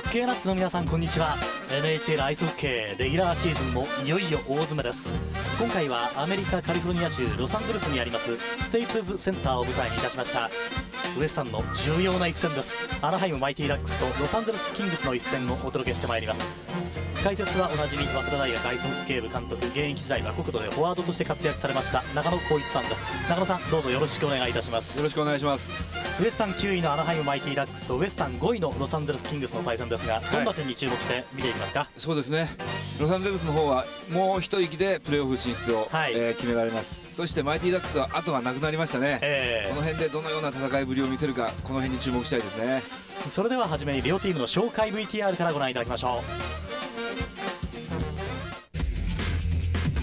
ッケーナッツの皆さん、こんにちは。 NHL アイスホッケーレギュラーシーズンもいよいよ大詰めです。今回はアメリカカリフォルニア州ロサンゼルスにありますステイプルズセンターを舞台にいたしました。ウエスタンの重要な一戦です。アナハイムマイティラックスとロサンゼルスキングスの一戦をお届けしてまいります。解説はおなじみ早稲田大学アイスホッケー部監督、現役時代は国土でフォワードとして活躍されました中野浩一さんです。中野さん、どうぞよろしくお願いいたします。よろしくお願いします。ウエスタン9位のアナハイムマイティラックスとウエスタン5位のロサンゼルスキングスの対戦ですが、どんな点に注目して見ていきますか。そうですね、ロサンゼルスの方はもう一息でプレーオフ進出を、決められます。そしてマイティラックスは後がなくなりましたね、この辺でどのような戦いぶりを見せるか、この辺に注目したいですね。それでは初めに両チームの紹介 VTR からご覧いただきましょう。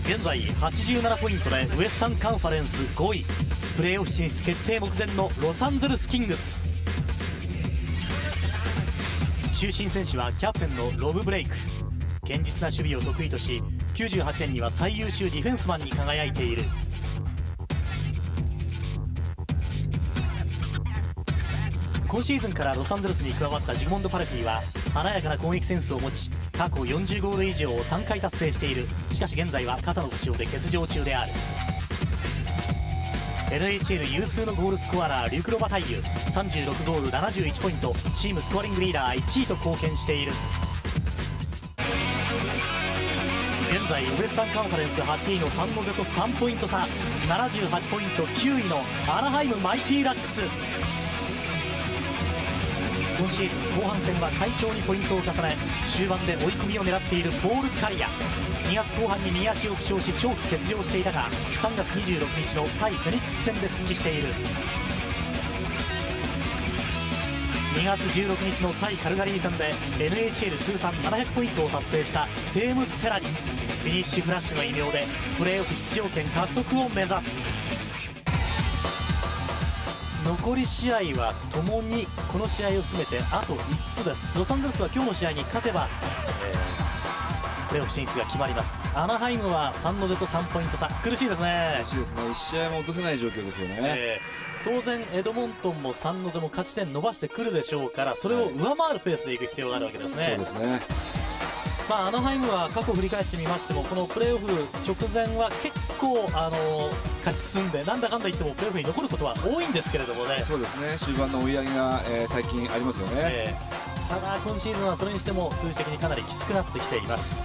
現在87ポイントでウエスタンカンファレンス5位、プレーオフ進出決定目前のロサンゼルスキングス。中心選手はキャプテンのロブ・ブレイク。堅実な守備を得意とし、98年には最優秀ディフェンスマンに輝いている。今シーズンからロサンゼルスに加わったジグモンド・パレティは華やかな攻撃センスを持ち、過去40ゴール以上を3回達成している。しかし現在は肩の負傷で欠場中である。 NHL 有数のゴールスコアラーリュク・ロバタイユ、36ゴール71ポイント、チームスコアリングリーダー1位と貢献している。現在ウエスタンカンファレンス8位のサンノゼと3ポイント差、78ポイント9位のアナハイムマイティラックス。今シーズン後半戦は快調にポイントを重ね、終盤で追い込みを狙っているポール・カリア。2月後半に右足を負傷し長期欠場していたが、3月26日の対フェニックス戦で復帰している。2月16日の対カルガリー戦で NHL 通算700ポイントを達成したテームス・セラニ、フィニッシュフラッシュの異名でプレーオフ出場権獲得を目指す。残り試合はともにこの試合を含めてあと5つです。ロサンゼルスは今日の試合に勝てば、プレーオフ進出が決まります。アナハイムはサンノゼと3ポイント差、苦しいですね。苦しいですね、1試合も落とせない状況ですよね。当然エドモントンもサンノゼも勝ち点伸ばしてくるでしょうから、それを上回るペースでいく必要があるわけですね。そうですね。アナハイムは過去振り返ってみましても、このプレーオフ直前は結構勝ち進んで、なんだかんだ言ってもプレーオフに残ることは多いんですけれどもね。そうですね、終盤の追い上げが、最近ありますよね。ただ今シーズンはそれにしても数字的にかなりきつくなってきています。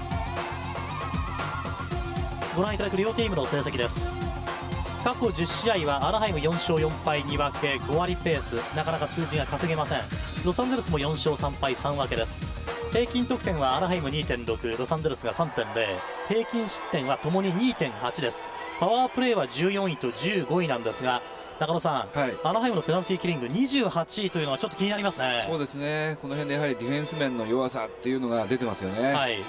ご覧いただく両チームの成績です。過去10試合はアナハイム4勝4敗2分け5割ペース、なかなか数字が稼げません。ロサンゼルスも4勝3敗3分けです。平均得点はアナハイム 2.6、 ロサンゼルスが 3.0、 平均失点はともに 2.8 です。パワープレーは14位と15位なんですが、中野さん、アナハイムのペナルティーキリング28位というのはちょっと気になりますね。そうですね、この辺でやはりディフェンス面の弱さっていうのが出てますよね。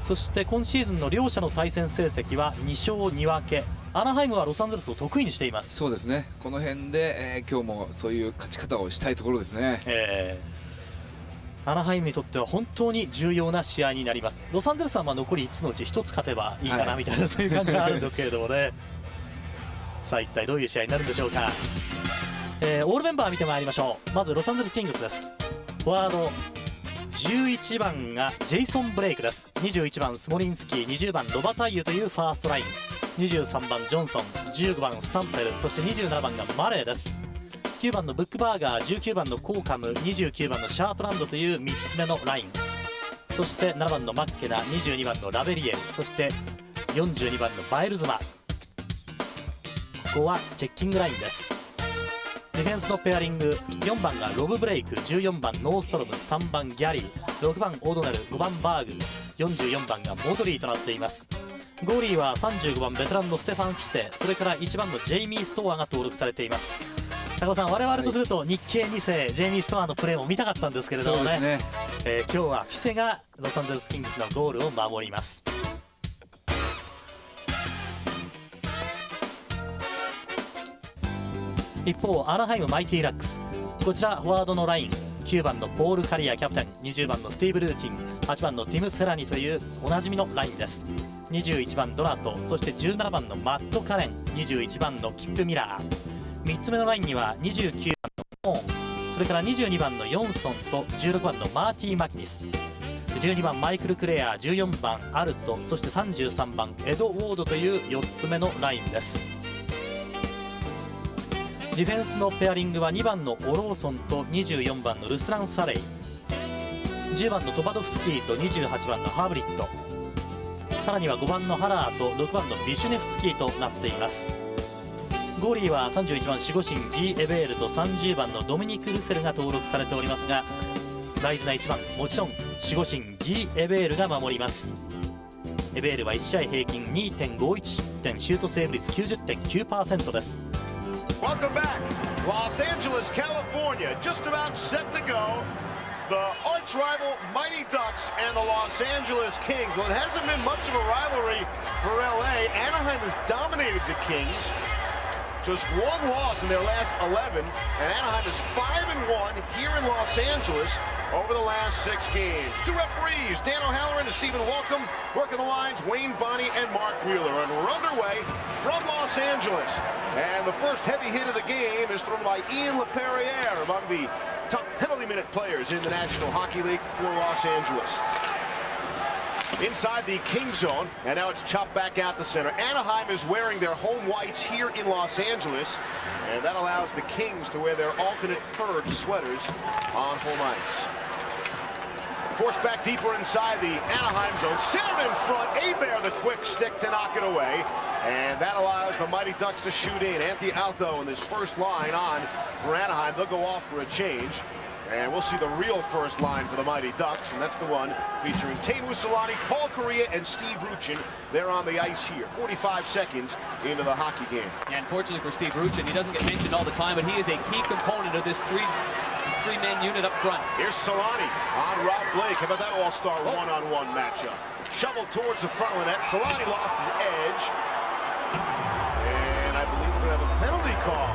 そして今シーズンの両者の対戦成績は2勝2分け。アナハイムはロサンゼルスを得意にしています。そうですね、この辺で、今日もそういう勝ち方をしたいところですね。アナハイムにとっては本当に重要な試合になります。ロサンゼルスは残り5つのうち1つ勝てばいいかなみたいな、そういう感じがあるんですけれどもね。さあ一体どういう試合になるんでしょうか。オールメンバー見てまいりましょう。まずロサンゼルスキングスです。フォワード11番がジェイソン・ブレイクです。21番スモリンスキー、20番ロバタイユというファーストライン、23番ジョンソン、15番スタンペル、そして27番がマレーです。9番のブックバーガー、19番のコーカム、29番のシャートランドという3つ目のライン、そして7番のマッケナ、22番のラベリエル、そして42番のバイルズマ。ここはチェッキングラインです。ディフェンスのペアリング、4番がロブ・ブレイク、14番ノーストロム、3番ギャリー、6番オドネル、5番バーグ、44番がモドリーとなっています。ゴーリーは35番ベテランのステファン・フィセ、それから1番のジェイミー・ストアが登録されています。高尾さん、我々とすると日系2世ジェイミー・ストアのプレーも見たかったんですけれどもね、今日はフィセがロサンゼルスキングスのゴールを守ります。一方アナハイムマイティラックス、こちらフォワードのライン、9番のポール・カリアキャプテン、20番のスティーブ・ルーチン、8番のティム・セラニというおなじみのラインです。21番ドナト、そして17番のマット・カレン、21番のキップ・ミラー。3つ目のラインには29番のモーン、それから22番のヨンソンと16番のマーティ・マキニス、12番マイクル・クレア、14番アルト、そして33番エド・ウォードという4つ目のラインです。ディフェンスのペアリングは2番のオローソンと24番のルスラン・サレイ、10番のトバドフスキーと28番のハーブリット、さらには5番のハラーと6番のビシュネフスキーとなっています。ゴーリーは31番守護神ギー・エベールと30番のドミニク・ルセルが登録されておりますが、大事な1番、もちろん守護神ギー・エベールが守ります。エベールは1試合平均 2.51 失点、シュートセーブ率 90.9% です。 Welcome back. Los Angeles, California, just about set to go. The arch rival Mighty Ducks and the Los Angeles Kings. Well, it hasn't been much of a rivalry for LA. Anaheim has dominated the Kings. Just one loss in their last 11, and Anaheim is 5-1 here in Los Angeles over the last 6 games. 2 referees, Dan O'Halloran and Stephen Walcom, working the lines, Wayne Bonney and Mark Wheeler. And we're underway from Los Angeles. And the first heavy hit of the game is thrown by Ian LaPerriere, among the top penalty minute players in the National Hockey League for Los Angeles. Inside the King zone, and now it's chopped back out the center. Anaheim is wearing their home whites here in Los Angeles, and that allows the Kings to wear their alternate third sweaters on home ice. Forced back deeper inside the Anaheim zone, centered in front. Hebert the quick stick to knock it away, and that allows the Mighty Ducks to shoot in. Anthony Alto in this first line on for Anaheim. They'll go off for a change. And we'll see the real first line for the Mighty Ducks, and that's the one featuring Teemu Selanne, Paul Kariya, and Steve Ruchin. They're on the ice here, 45 seconds into the hockey game. Yeah, unfortunately for Steve Ruchin, he doesn't get mentioned all the time, but he is a key component of this three-man unit up front. Here's Selanne on Rob Blake. How about that all-star one-on-one matchup? Shoveled towards the front of the net. Selanne lost his edge. And I believe we're going to have a penalty call.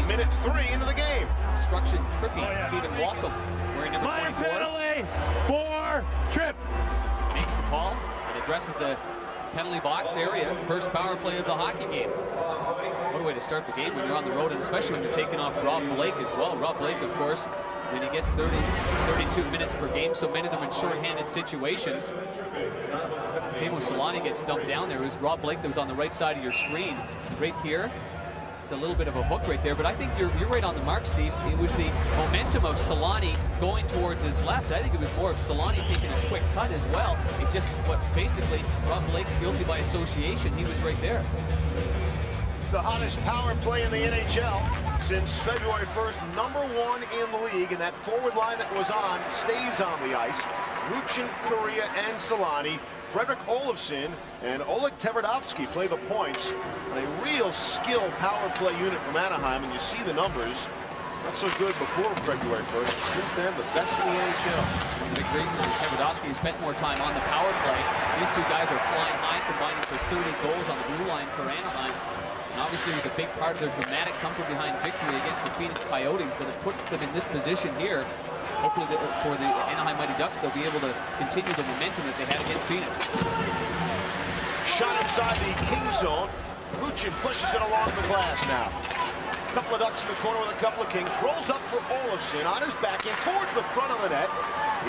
Minute 3 into the game. Obstruction tripping. Stephen Walcom wearing number 24. Penalty for Tripp. Makes the call and addresses the penalty box area. First power play of the hockey game. What a way to start the game when you're on the road, and especially when you're taking off Rob Blake as well. Rob Blake, of course, when he gets 32 minutes per game, so many of them in shorthanded situations. Teemu Selanne gets dumped down there. It was Rob Blake that was on the right side of your screen right here. It's a little bit of a hook right there, but I think you're right on the mark, Steve. It was the momentum of Selanne going towards his left. I think it was more of Selanne taking a quick cut as well. It just, basically, Rob Blake's guilty by association. He was right there. It's the hottest power play in the NHL since February 1st. Number 1 in the league, and that forward line that was on stays on the ice. Ruchin, Kariya, and Selanne. Fredrik Olofsson and Oleg Tverdovsky play the points. A real skilled power play unit from Anaheim, and you see the numbers. Not so good before February 1st. Since then, the best in the NHL. The big reason is Tverdovsky spent more time on the power play. These two guys are flying high, combining for 30 goals on the blue line for Anaheim. And obviously, it was a big part of their dramatic comfort behind victory against the Phoenix Coyotes that have put them in this position here. Hopefully, for the Anaheim Mighty Ducks, they'll be able to continue the momentum that they had against Phoenix. Shot inside the King zone. Ruchin pushes it along the glass now. A couple of Ducks in the corner with a couple of Kings. Rolls up for Olofsson on his backhand towards the front of the net.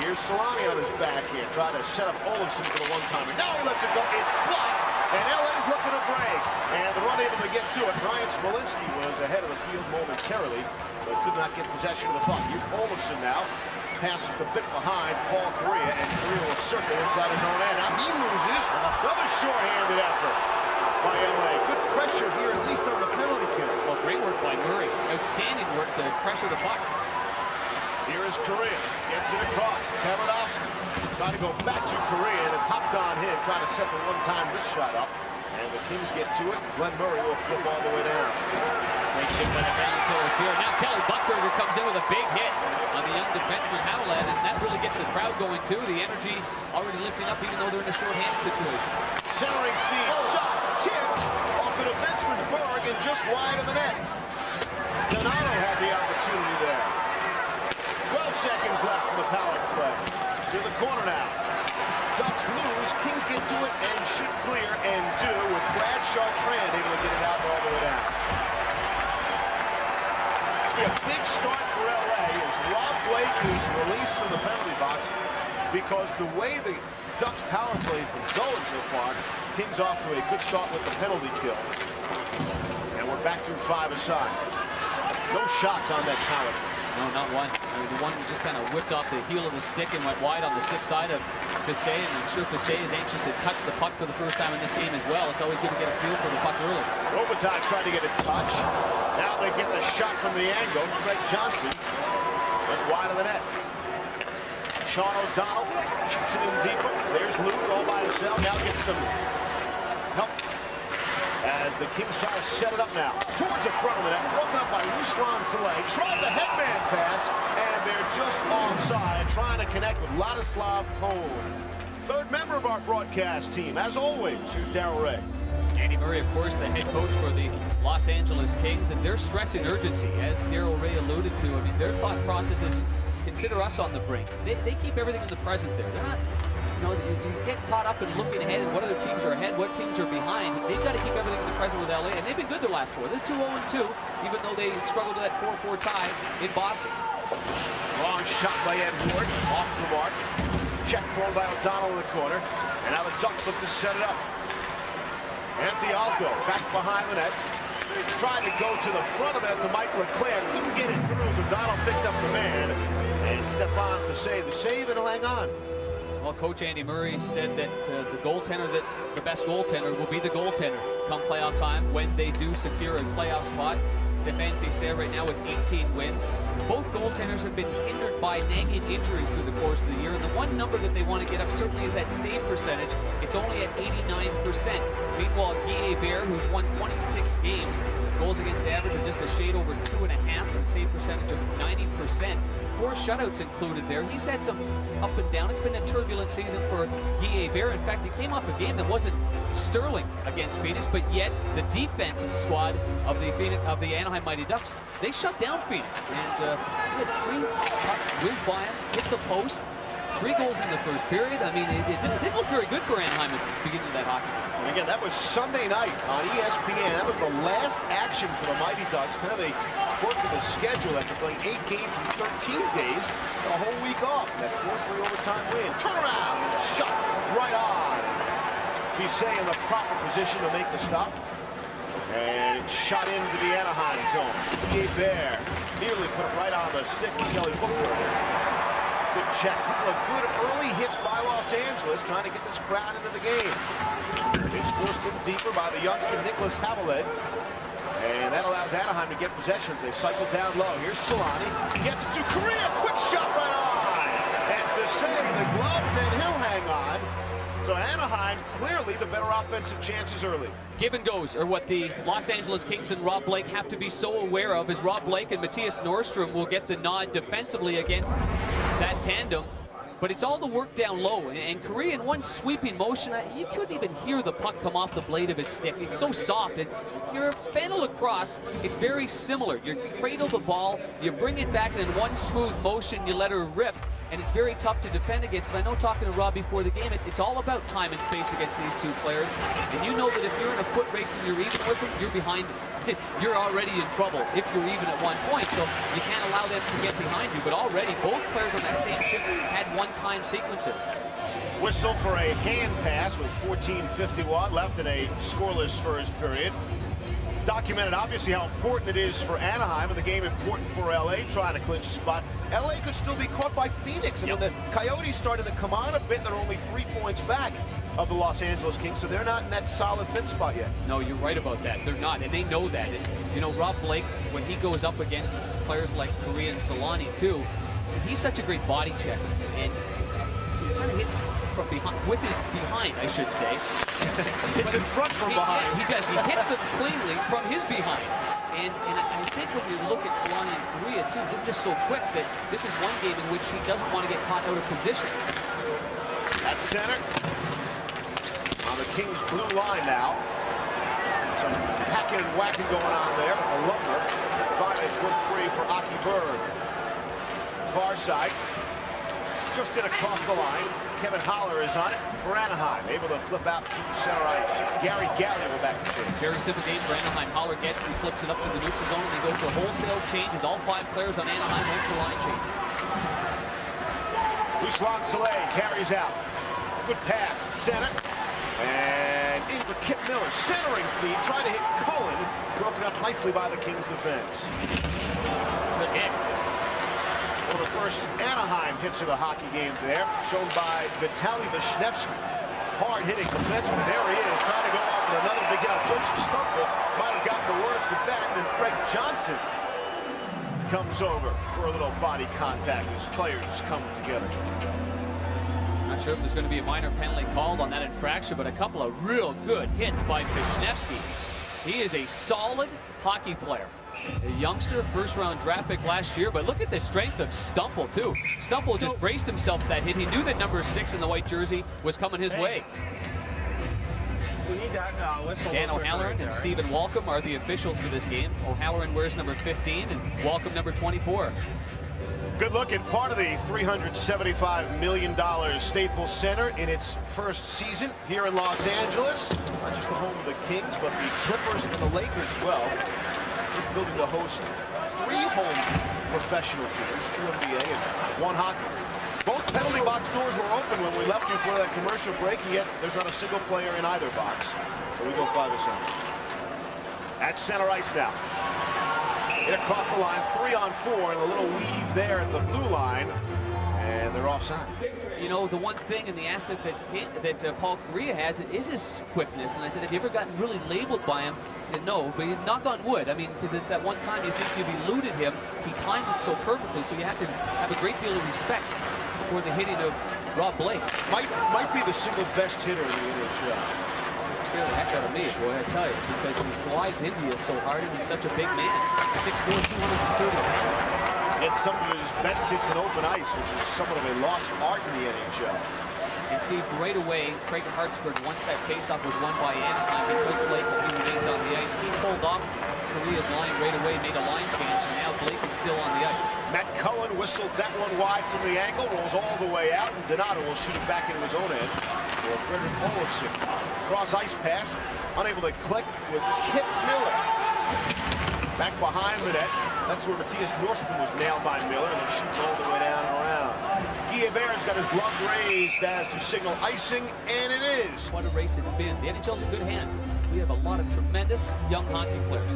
Here's Selanne on his backhand, trying to set up Olofsson for the one-timer. Now he lets it go. It's blocked, and LA's looking to break. And they're unable to get to it. Ryan Smolinski was ahead of the field momentarily, but could not get possession of the puck. Here's Olofsson now. Passes the bit behind Paul Kariya, and Kariya will circle inside his own end. Now he loses. Another short-handed effort by LA. Good pressure here, at least on the penalty kill. Well, great work by Murray. Outstanding work to pressure the puck. Here is Kariya. Gets it across. Tverdovsky trying to go back to Kariya, and hopped on him, trying to set the one-time wrist shot up. And the Kings get to it. Glenn Murray will flip all the way down. Great shift by the penalty killers here. Now Kelly Buchberger comes in with a big hit on the young defenseman Howland, and that really gets the crowd going too. The energy already lifting up, even though they're in a short-hand situation. Centering feed, shot, tipped off the defenseman Berg and just wide of the net. Donato had the opportunity there. 12 seconds left in the power play. To the corner now. Ducks lose, Kings get to it and should clear, and do, with Brad Chartrand able to get it out all the way down. be a big start for LA as Rob Blake is released from the penalty box because the way the Ducks power play has been going so far, Kings off to a good start with the penalty kill. And we're back to 5 aside. No shots on that power. No, not one. I mean, the one just kind of whipped off the heel of the stick and went wide on the stick side of Fisset, and I'm sure Fisset is anxious to touch the puck for the first time in this game as well. It's always good to get a feel for the puck early. Robitaille tried to get a touch. Now they get the shot from the angle. Greg Johnson went wide of the net. Sean O'Donnell shoots it in deeper. There's Luke all by himself. Now gets some help as the Kings try to set it up now. Towards the front of the net. Broken up by Ruslan Saleh. Tried the headman pass, and they're just offside. Trying to connect with Ladislav Cole. Third member of our broadcast team. As always, here's Darryl Ray. Andy Murray, of course, the head coach for the Los Angeles Kings, and they're stressing urgency, as Darryl Ray alluded to. I mean, their thought process is consider us on the brink. They keep everything in the present there. They're not, you know, you get caught up in looking ahead and what other teams are ahead, what teams are behind. They've got to keep everything in the present with LA, and they've been good their last 4. They're 2-0-2, even though they struggled with that 4-4 tie in Boston. Long shot by Ed Ward, off the mark. Check thrown by O'Donnell in the corner, and now the Ducks look to set it up. Antialto back behind the net. Tried to go to the front of it to Mike Leclerc. Couldn't get it through as O'Donnell picked up the man. And Stefan Fisset the save, and he'll hang on. Well, Coach Andy Murray said that the goaltender that's the best goaltender will be the goaltender come playoff time when they do secure a playoff spot. Stefan Fisset right now with 18 wins. Both goaltenders have been hindered by nagging injuries through the course of the year, and the one number that they want to get up certainly is that save percentage. It's only at 89%. Meanwhile, Guy Hebert, who's won 26 games, goals against average of just a shade over 2.5, and a save percentage of 90%. 4 shutouts included there. He's had some up and down. It's been a turbulent season for Guy Hebert. In fact, he came off a game that wasn't sterling against Phoenix, but yet the defensive squad of the Anaheim Mighty Ducks, they shut down Phoenix. And he had 3 pucks whiz by him, hit the post, 3 goals in the first period. I mean, it didn't look very good for Anaheim at the beginning of that hockey game. And again, that was Sunday night on ESPN. That was the last action for the Mighty Ducks. Kind of a quirk of the schedule after playing 8 games in 13 days. A whole week off. That 4-3 overtime win. Turn around and shot right on. Fisset in the proper position to make the stop. And it's shot into the Anaheim zone. Hebert nearly put it right on the stick of Kelly Booker. Good check. Couple of good early hits by Los Angeles, trying to get this crowd into the game. It's forced in deeper by the youngster Nicholas Haveled. And that allows Anaheim to get possession. They cycle down low. Here's Solani. Gets it to Correa. Quick shot right on. And Fisset the glove, and then he'll hang on. So Anaheim clearly the better offensive chances early. Give and goes are what the Los Angeles Kings and Rob Blake have to be so aware of, as Rob Blake and Matthias Nordstrom will get the nod defensively against that tandem. But it's all the work down low, and Correa in one sweeping motion, you couldn't even hear the puck come off the blade of his stick. It's so soft. If you're a fan of lacrosse, it's very similar. You cradle the ball, you bring it back, and in one smooth motion, you let her rip. And it's very tough to defend against. But I know, talking to Rob before the game, it's all about time and space against these 2 players. And you know that if you're in a foot race and you're even with them, you're behind them. You're already in trouble if you're even at one point. So you can't allow them to get behind you. But already, both players on that same shift had one-time sequences. Whistle for a hand pass with 14:51 left in a scoreless first period. Documented obviously how important it is for Anaheim, and the game important for LA trying to clinch a spot. LA could still be caught by Phoenix. And when the Coyotes started to come on a bit, they're only 3 points back of the Los Angeles Kings, so they're not in that solid fit spot yet. No, you're right about that. They're not, and they know that. And, you know, Rob Blake, when he goes up against players like Correa and Solani too, he's such a great body checker, and he kind of hits from behind, with his behind, I should say. It's in front from behind. Yeah, he does. He hits them cleanly from his behind. And I think when you look at Solani and Correa too, they're just so quick that this is one game in which he doesn't want to get caught out of position. At center, on the Kings' blue line now. Some hacking and whacking going on there. A lumber. Finally, it's good free for Aki Berg. Far side. Just in across the line. Kevin Holler is on it for Anaheim, able to flip out to the center ice. Gary Galley will back to change. Very simple game for Anaheim. Holler gets it, he flips it up to the neutral zone, and they go for wholesale changes. All 5 players on Anaheim went for line change. Ruslan Saleh carries out. Good pass, center. And in for Kip Miller, centering feed, trying to hit Cullen. Broken up nicely by the Kings defense. Good hit. One of the first Anaheim hits of the hockey game there, shown by Vitaly Vishnevsky. Hard-hitting defenseman. There he is, trying to go off with another big hit. Joseph Stumple might have gotten the worst of that. Then Greg Johnson comes over for a little body contact as players come together. Not sure if there's going to be a minor penalty called on that infraction, but a couple of real good hits by Vishnevsky. He is a solid hockey player. A youngster, first-round draft pick last year, but look at the strength of Stumple, too. Stumple just braced himself for that hit. He knew that number 6 in the white jersey was coming his way. Dan O'Halloran and Stephen Walcom are the officials for this game. O'Halloran wears number 15 and Walcom number 24. Good look at part of the $375 million Staples Center in its first season here in Los Angeles. Not just the home of the Kings, but the Clippers and the Lakers as well. This building to host 3 home professional teams, 2 NBA and 1 hockey. Both penalty box doors were open when we left you for that commercial break, and yet there's not a single player in either box. So we go 5-7. At center ice now. Hit across the line, 3-on-4, and a little weave there at the blue line, and they're offside. You know, the one thing and the asset that Paul Kariya has is his quickness. And I said, have you ever gotten really labeled by him? He said, no, but knock on wood. I mean, because it's that one time you think you've eluded him. He timed it so perfectly, so you have to have a great deal of respect for the hitting of Rob Blake. Might be the single best hitter in the NHL. It scared the heck out of me, boy, I tell you, because he glides into you so hard, and he's such a big man. 6'4", 230 pounds. Gets some of his best hits in open ice, which is somewhat of a lost art in the NHL. And Steve, right away, Craig Hartsburg, once that faceoff was won by Anaheim, because Blake, when he remains on the ice, he pulled off Kariya's line right away, made a line change, and now Blake is still on the ice. Matt Cullen whistled that one wide from the angle, rolls all the way out, and Donato will shoot it back into his own end for Frederick Olofsson. Cross ice pass, unable to click with Kip Miller. Back behind the net. That's where Matthias Nordstrom was nailed by Miller, and they're shooting all the way down and around. Guy Barron's got his glove raised as to signal icing, and it is. What a race it's been. The NHL's in good hands. We have a lot of tremendous young hockey players.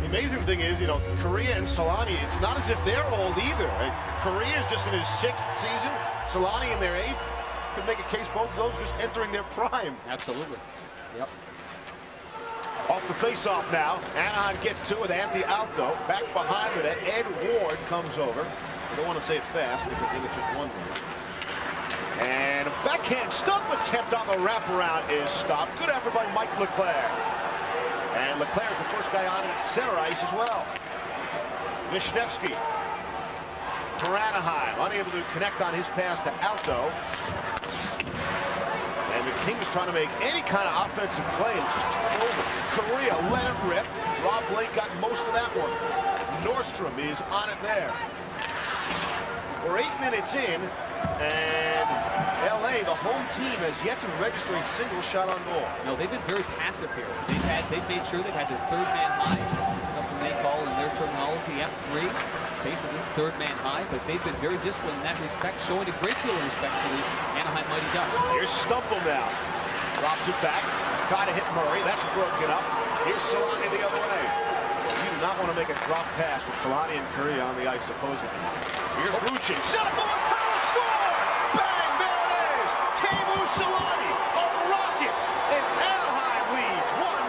The amazing thing is, you know, Kariya and Solani, it's not as if they're old either. Kariya is just in his 6th season. Solani in their 8th. Could make a case both of those just entering their prime. Absolutely. Yep. Off the face-off now. Anaheim gets to it with Anthony Alto. Back behind it. Ed Ward comes over. I don't want to say it fast because then it's just 1 minute. And a backhand stump attempt on the wraparound is stopped. Good effort by Mike Leclerc. And Leclerc is the first guy on at center ice as well. Vishnevsky for Anaheim. Unable to connect on his pass to Alto. And the Kings trying to make any kind of offensive play, and it's just turned over. Kariya let it rip. Rob Blake got most of that one. Nordstrom is on it there. We're 8 minutes in, and LA, the home team, has yet to register a single shot on goal. No, they've been very passive here. They've made sure they've had their 3rd man high, something they call in their terminology F3, basically 3rd man high, but they've been very disciplined in that respect, showing a great deal of respect for the Anaheim Mighty Ducks. Here's Stumple now. Drops it back. Try to hit Murray. That's broken up. Here's Solani the other way. You do not want to make a drop pass with Solani and Kariya on the ice, supposedly. Here's Ruchin. Set up the one-timer, score! Bang! There it is! Teemu Solani, a rocket, and Anaheim leads 1-0.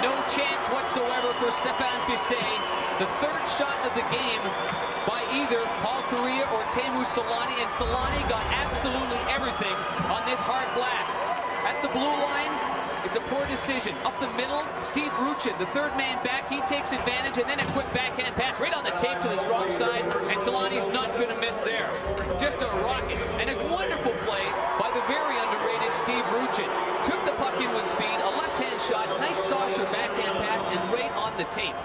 No chance whatsoever for Stéphane Fiset. The 3rd shot of the game by either Paul Kariya or Teemu Solani, and Solani got absolutely everything on this hard blast. At the blue line, it's a poor decision. Up the middle, Steve Ruchin, the 3rd man back, he takes advantage, and then a quick backhand pass right on the tape to the strong side, and Solani's not going to miss there. Just a rocket, and a wonderful play by the very underrated Steve Ruchin. Took the puck in with speed, a left-hand shot, nice saucer backhand pass, and right on the tape.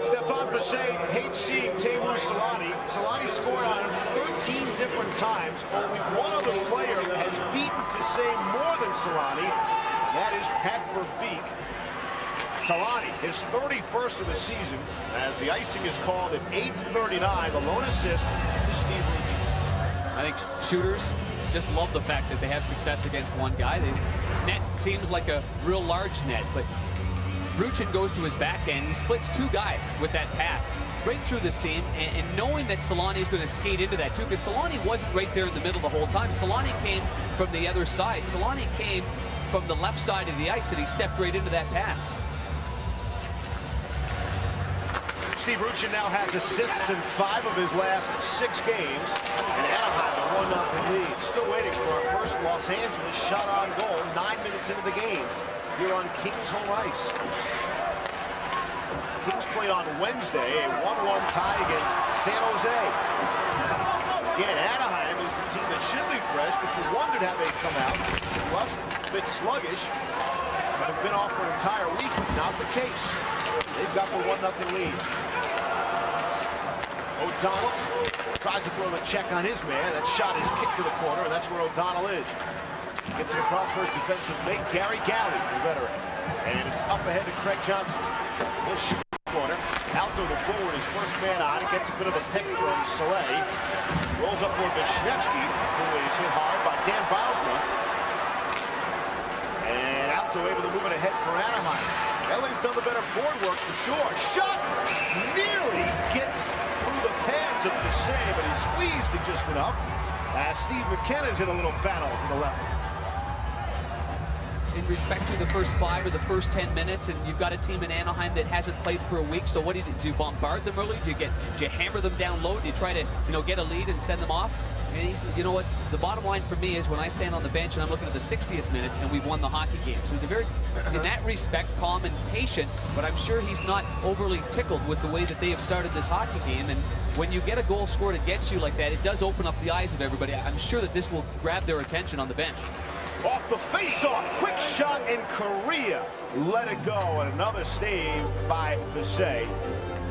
Stefan Facet hates seeing Teemu Selanne. Selanne scored on him 13 different times. Only one other player has beaten Facet more than Selanne, and that is Pat Verbeek. Selanne, his 31st of the season, as the icing is called at 8:39. The lone assist to Steve Ruchin. I think shooters just love the fact that they have success against one guy. Net seems like a real large net, but Ruchin goes to his backhand. He splits two guys with that pass right through the seam, and knowing that Selanne is going to skate into that too, because Selanne wasn't right there in the middle the whole time. Selanne came from the other side. Selanne came from the left side of the ice, and he stepped right into that pass. Steve Ruchin now has assists in 5 of his last 6 games, and Anaheim a 1-0 lead. Still waiting for our first Los Angeles shot on goal 9 minutes into the game here on Kings home ice. Kings played on Wednesday, a 1-1 tie against San Jose. Again, Anaheim is the team that should be fresh, but you wondered how they'd come out. A bit sluggish, but have been off for an entire week, but not the case. They've got the 1-0 lead. O'Donnell tries to throw the check on his man. That shot is kicked to the corner, and that's where O'Donnell is. Gets it across for his defensive mate, Gary Galley, the veteran. And it's up ahead to Craig Johnson. He'll shoot the corner. Alto, the forward, is first man on. He gets a bit of a pick from Soleil. Rolls up for Vishnevsky, who is hit hard by Dan Bylsma. And Alto able to move it ahead for Anaheim. LA's done the better board work for sure. Shot nearly gets through the pads of Facet, but he squeezed it just enough. As Steve McKenna's in a little battle to the left. In respect to the first 5 or the first 10 minutes, and you've got a team in Anaheim that hasn't played for a week, so what do you do? Do you bombard them early? Do you hammer them down low? Do you try to, get a lead and send them off? And he said, you know what, the bottom line for me is when I stand on the bench and I'm looking at the 60th minute and we've won the hockey game. So he's a very, in that respect, calm and patient, but I'm sure he's not overly tickled with the way that they have started this hockey game. And when you get a goal scored against you like that, it does open up the eyes of everybody. I'm sure that this will grab their attention on the bench. Off the face-off, quick shot in Korea. Let it go, and another stave by Facet,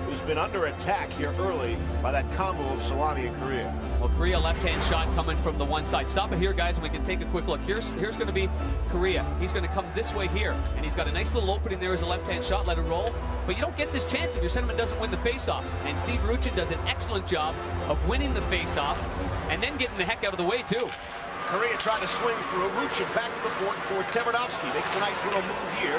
who's been under attack here early by that combo of Selanne and Korea. Well, Korea left-hand shot coming from the one side. Stop it here, guys, and we can take a quick look. Here's going to be Korea. He's going to come this way here, and he's got a nice little opening there as a left-hand shot. Let it roll. But you don't get this chance if your centerman doesn't win the face-off. And Steve Ruchin does an excellent job of winning the face-off and then getting the heck out of the way, too. Korea trying to swing through. Ruchin back to the point for Tverdovsky. Makes a nice little move here.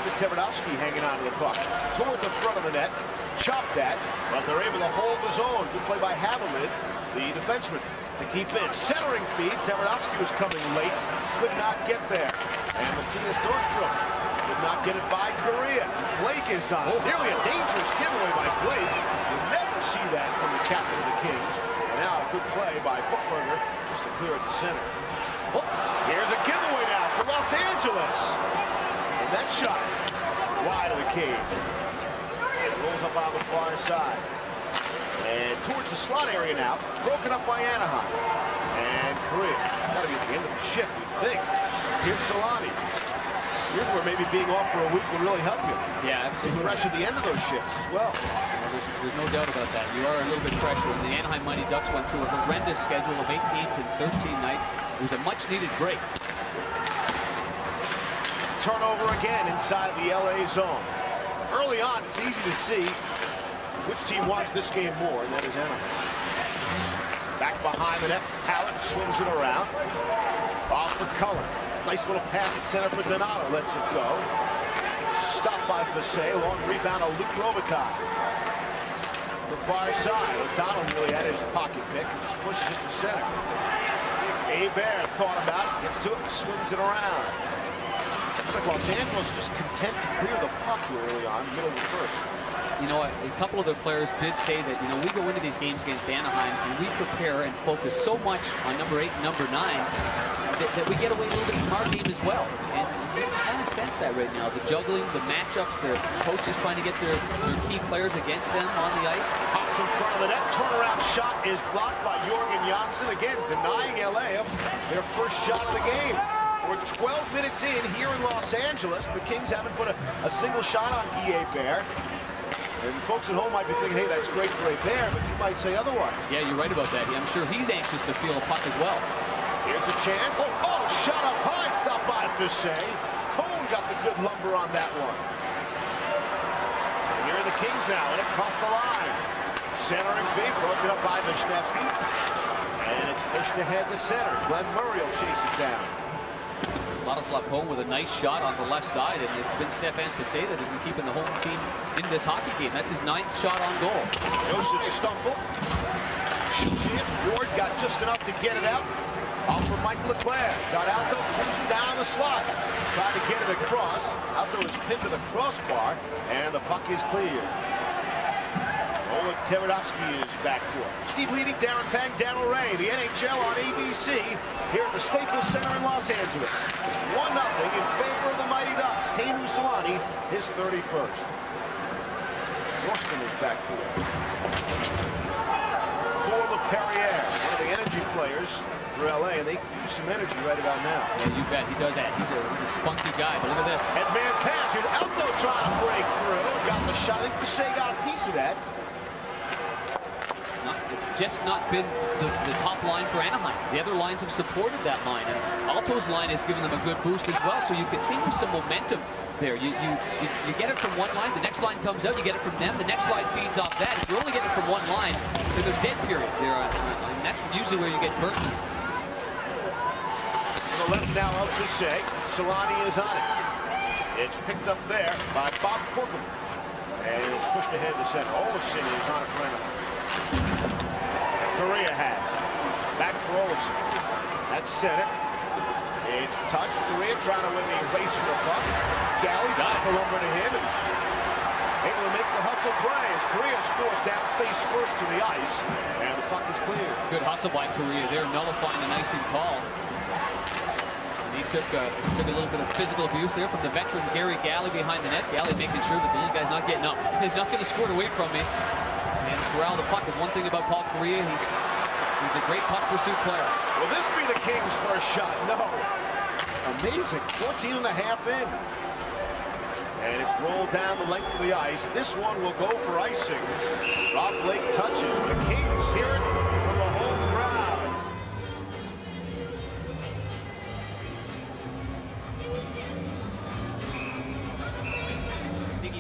With Tverdovsky hanging on to the puck. Towards the front of the net. Chopped that, but they're able to hold the zone. Good play by Havelid, the defenseman, to keep in. Centering feed. Tverdovsky was coming late. Could not get there. And Matthias Nordstrom did not get it by Korea. Blake is on. Nearly a dangerous giveaway by Blake. You never see that from the captain of the Kings. And now a good play by Buchberger just to clear at the center. Oh, here's a giveaway now for Los Angeles. And that shot wide of the cage. Rolls up on the far side. And towards the slot area now. Broken up by Anaheim. And Korea. Gotta be at the end of the shift, you'd think. Here's Selanne. Here's where maybe being off for a week would really help you. Yeah, absolutely. Be fresh at the end of those shifts as well. There's no doubt about that. You are a little bit fresher. And the Anaheim Mighty Ducks went through a horrendous schedule of 8 games in 13 nights. It was a much-needed break. Turnover again inside the LA zone. Early on, it's easy to see which team wants this game more, and that is Anaheim. Back behind the net, Hallett swings it around. Off for Cullen. Nice little pass at center for Donato, lets it go. Stopped by Facet, long rebound of Luc Robitaille. The far side, O'Donnell really had his pocket pick and just pushes it to center. Hebert thought about it, gets to it, swings it around. Looks like Los Angeles just content to clear the puck here early on, middle of the first. You know, a couple of their players did say that, we go into these games against Anaheim and we prepare and focus so much on number 8 and number 9 that we get away a little bit from our game as well. And you can kind of sense that right now. The juggling, the matchups, the coaches trying to get their key players against them on the ice. Pops in front of the net, turnaround shot is blocked by Jorgen Janssen, again denying LA of their first shot of the game. We're 12 minutes in here in Los Angeles. The Kings haven't put a single shot on Guy Hebert. And folks at home might be thinking, hey, that's great for a Bear, but you might say otherwise. Yeah, you're right about that. I'm sure he's anxious to feel a puck as well. Here's a chance. Oh, shot up high. Stop by Fisset. Cone got the good lumber on that one. And here are the Kings now, and across the line. Centering feed, broken up by Vishnevsky. And it's pushed ahead to center. Glenn Murray will chase it down. Vladislav Cone with a nice shot on the left side, and it's been Stefan Fisset that has been keeping the home team in this hockey game. That's his 9th shot on goal. Joseph Stumble shoots in. Ward got just enough to get it out. Off for Mike Leclerc. Got Alto cruising down the slot. Tried to get it across. Alto is pinned to the crossbar, and the puck is cleared. Oleg Teredovsky is back for it. Steve Levy, Darren Pang, Daryl Ray, the NHL on ABC here at the Staples Center in Los Angeles. 1-0 in favor of the Mighty Ducks. Teemu Selanne, his 31st. Rorston is back for it. For LePerriere, one of the energy players for LA, and they use some energy right about now. Yeah, you bet. He does that. He's a spunky guy, but look at this. And man pass. Here's Alto trying to break through. Got the shot. I think Fisset got a piece of that. It's just not been the top line for Anaheim. The other lines have supported that line, and Alto's line has given them a good boost as well, so you continue some momentum there. You get it from one line, the next line comes out, you get it from them, the next line feeds off that. If you're only getting it from one line, then there's dead periods there, and that's usually where you get burnt. To the left now of Fisset. Selanne is on it. It's picked up there by Bob Corcoran. And it's pushed ahead to center. Olofsson is on it for Anaheim. Korea has. Back for Olofsson. That's center. It's touched. Korea trying to win the race for the puck. Galley got the lumber to him and able to make the hustle play as Korea's forced down face first to the ice. And the puck is clear. Good hustle by Korea there, nullifying an icing call. And he took a little bit of physical abuse there from the veteran Gary Galley behind the net. Galley making sure that the little guy's not getting up. He's not going to squirt away from me. And corral the puck is one thing about Paul Korea. He's a great puck pursuit player. Will this be the Kings' first shot? No. Amazing. 14 and a half in. And it's rolled down the length of the ice. This one will go for icing. Rob Blake touches. The Kings hear it from the home crowd.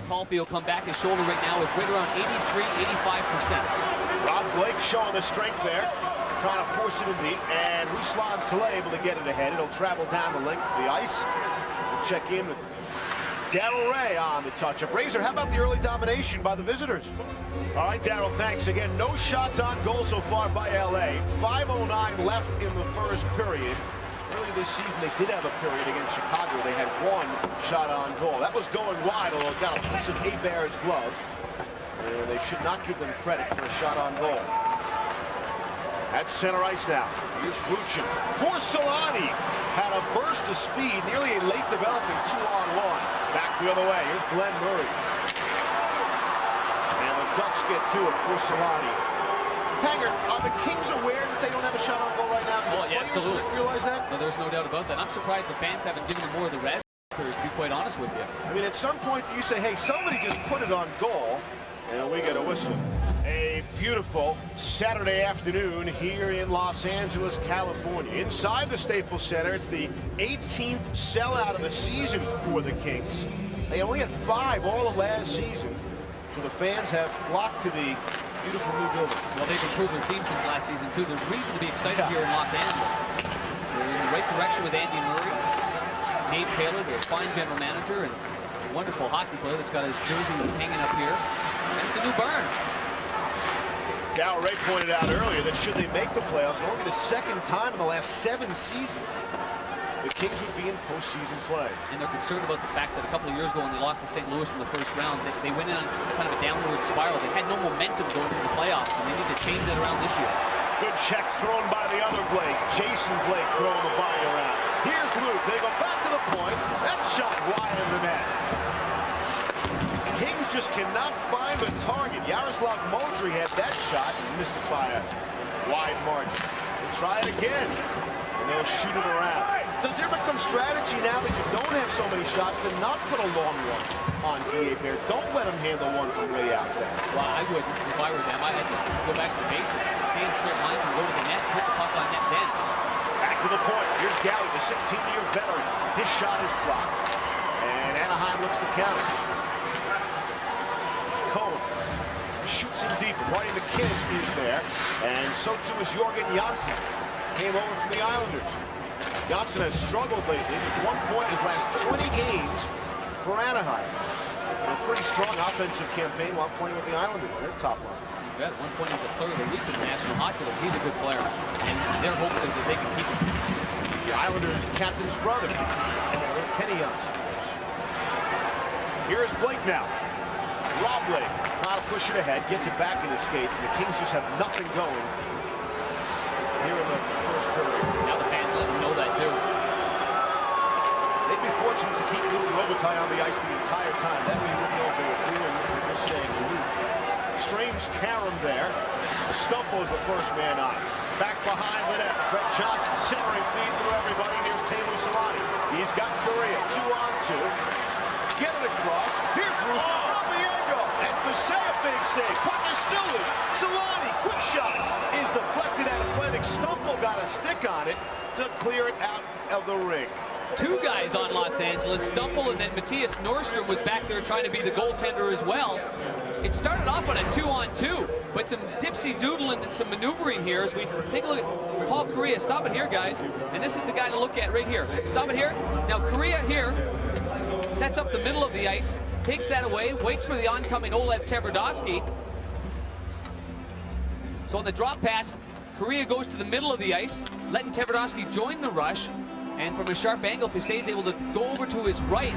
Caulfield come back. His shoulder right now is right around 83–85%. Rob Blake showing the strength there, trying to force it in deep, and Ruslan Saleh able to get it ahead. It'll travel down the length of the ice. We'll check in with Daryl Ray on the touch-up. Razor, how about the early domination by the visitors? All right, Daryl, thanks. Again, no shots on goal so far by LA. 5:09 left in the first period. Earlier this season, they did have a period against Chicago. They had 1 shot on goal. That was going wide, although it got a piece of Hebert's glove. And they should not give them credit for a shot on goal. That's center ice now. Here's Ruchin. For Selanne. Had a burst of speed, nearly a late developing 2-on-1. Back the other way. Here's Glenn Murray. And the Ducks get to it for Selanne. Hanger, are the Kings aware that they don't have a shot on goal right now? Oh, yeah, absolutely. Realize that? No, there's no doubt about that. I'm surprised the fans haven't given them more of the red, to be quite honest with you. I mean, at some point you say, hey, somebody just put it on goal, and we get a whistle. A beautiful Saturday afternoon here in Los Angeles, California. Inside the Staples Center, it's the 18th sellout of the season for the Kings. They only had 5 all of last season, so the fans have flocked to the beautiful new building. Well, they've improved their team since last season, too. There's reason to be excited here in Los Angeles. They're in the right direction with Andy Murray. Dave Taylor, their fine general manager, and a wonderful hockey player that's got his jersey hanging up here. And it's a new barn. Daryl Ray pointed out earlier that should they make the playoffs, it'll only be the 2nd time in the last 7 seasons the Kings would be in postseason play. And they're concerned about the fact that a couple of years ago when they lost to St. Louis in the first round, they went in on kind of a downward spiral. They had no momentum going into the playoffs, and they need to change that around this year. Good check thrown by the other Blake. Jason Blake throwing the body around. Here's Luke. They go back to the point. That shot wide in the net. Kings just cannot find the target. Yaroslav Modry had that shot and missed it by a wide margin. They'll try it again, and they'll shoot it around. Does there become strategy now that you don't have so many shots to not put a long one on Guillen? Don't let him handle one from way out there. Well, I would if I were them. I'd just go back to the basics. Stay in straight lines and go to the net. Put the puck on net then. Back to the point. Here's Galley, the 16-year veteran. His shot is blocked. And Anaheim looks to counter. Cohen shoots him deep. Marty McKinnis is there. And so too is Jorgen Janssen. Came over from the Islanders. Janssen has struggled lately. 1 point his last 20 games for Anaheim. A pretty strong offensive campaign while playing with the Islanders. Their top line. You bet. 1 point he's a player of the week in the National Hockey League. He's a good player. And their hopes are that they can keep him. The Islanders captain's brother, Kenny Janssen. Here's Blake now. Rob Blake, trying to push it ahead, gets it back in his skates, and the Kings just have nothing going here in the first period. Now the fans let them know that too. They'd be fortunate to keep Luke Robitaille on the ice the entire time. That way you wouldn't know if they were doing or just saying Luke. Strange carom there. Stumple's the first man on. Back behind the net. Brett Johnson centering feed through everybody. There's Teemu Selanne. He's got Correa 2-on-2. Get it across. Here's Ruth from the angle. And Fasay a big save. Puck is still loose. Selanne, quick shot, is deflected out of play. Stumple got a stick on it to clear it out of the ring. Two guys on Los Angeles, Stumple and then Matthias Norrstrom was back there trying to be the goaltender as well. It started off on a 2-on-2, but some dipsy doodling and some maneuvering here as we take a look at Paul Correa. Stop it here, guys. And this is the guy to look at right here. Stop it here. Now Correa here sets up the middle of the ice, takes that away, waits for the oncoming Olev Tverdovsky. So on the drop pass, Correa goes to the middle of the ice, letting Tverdovsky join the rush. And from a sharp angle, Fasay is able to go over to his right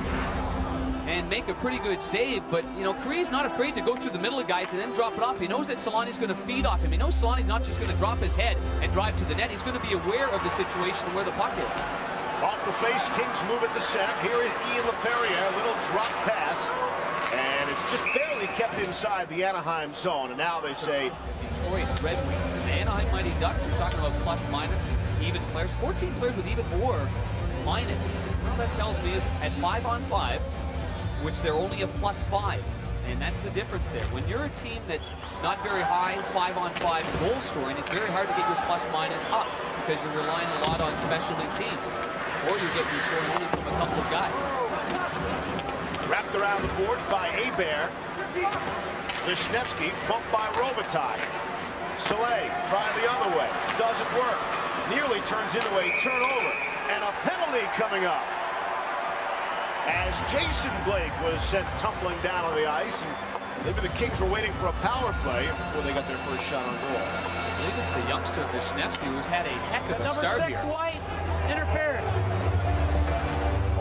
and make a pretty good save. But, you know, Correa's not afraid to go through the middle of guys and then drop it off. He knows that Selanne's going to feed off him. He knows Selanne's not just going to drop his head and drive to the net. He's going to be aware of the situation where the puck is. Off the face, Kings move it to center. Here is Ian LaPerriere, a little drop pass. And it's just barely kept inside the Anaheim zone. And now they say Detroit Red Wings and the Anaheim Mighty Ducks. We're talking about plus minus, even players. 14 players with even or minus. All that tells me is at 5-on-5, which they're only a +5. And that's the difference there. When you're a team that's not very high 5-on-5 goal scoring, it's very hard to get your plus minus up because you're relying a lot on specialty teams. Or you're getting your scoring only from a couple of guys. Wrapped around the boards by Hebert. Wisniewski bumped by Robitaille. Soleil trying the other way. Doesn't work. Nearly turns into a turnover. And a penalty coming up. As Jason Blake was sent tumbling down on the ice. And maybe the Kings were waiting for a power play before they got their first shot on goal. I believe it's the youngster Wisniewski who's had a heck of a start here. Number 6, White. Interference.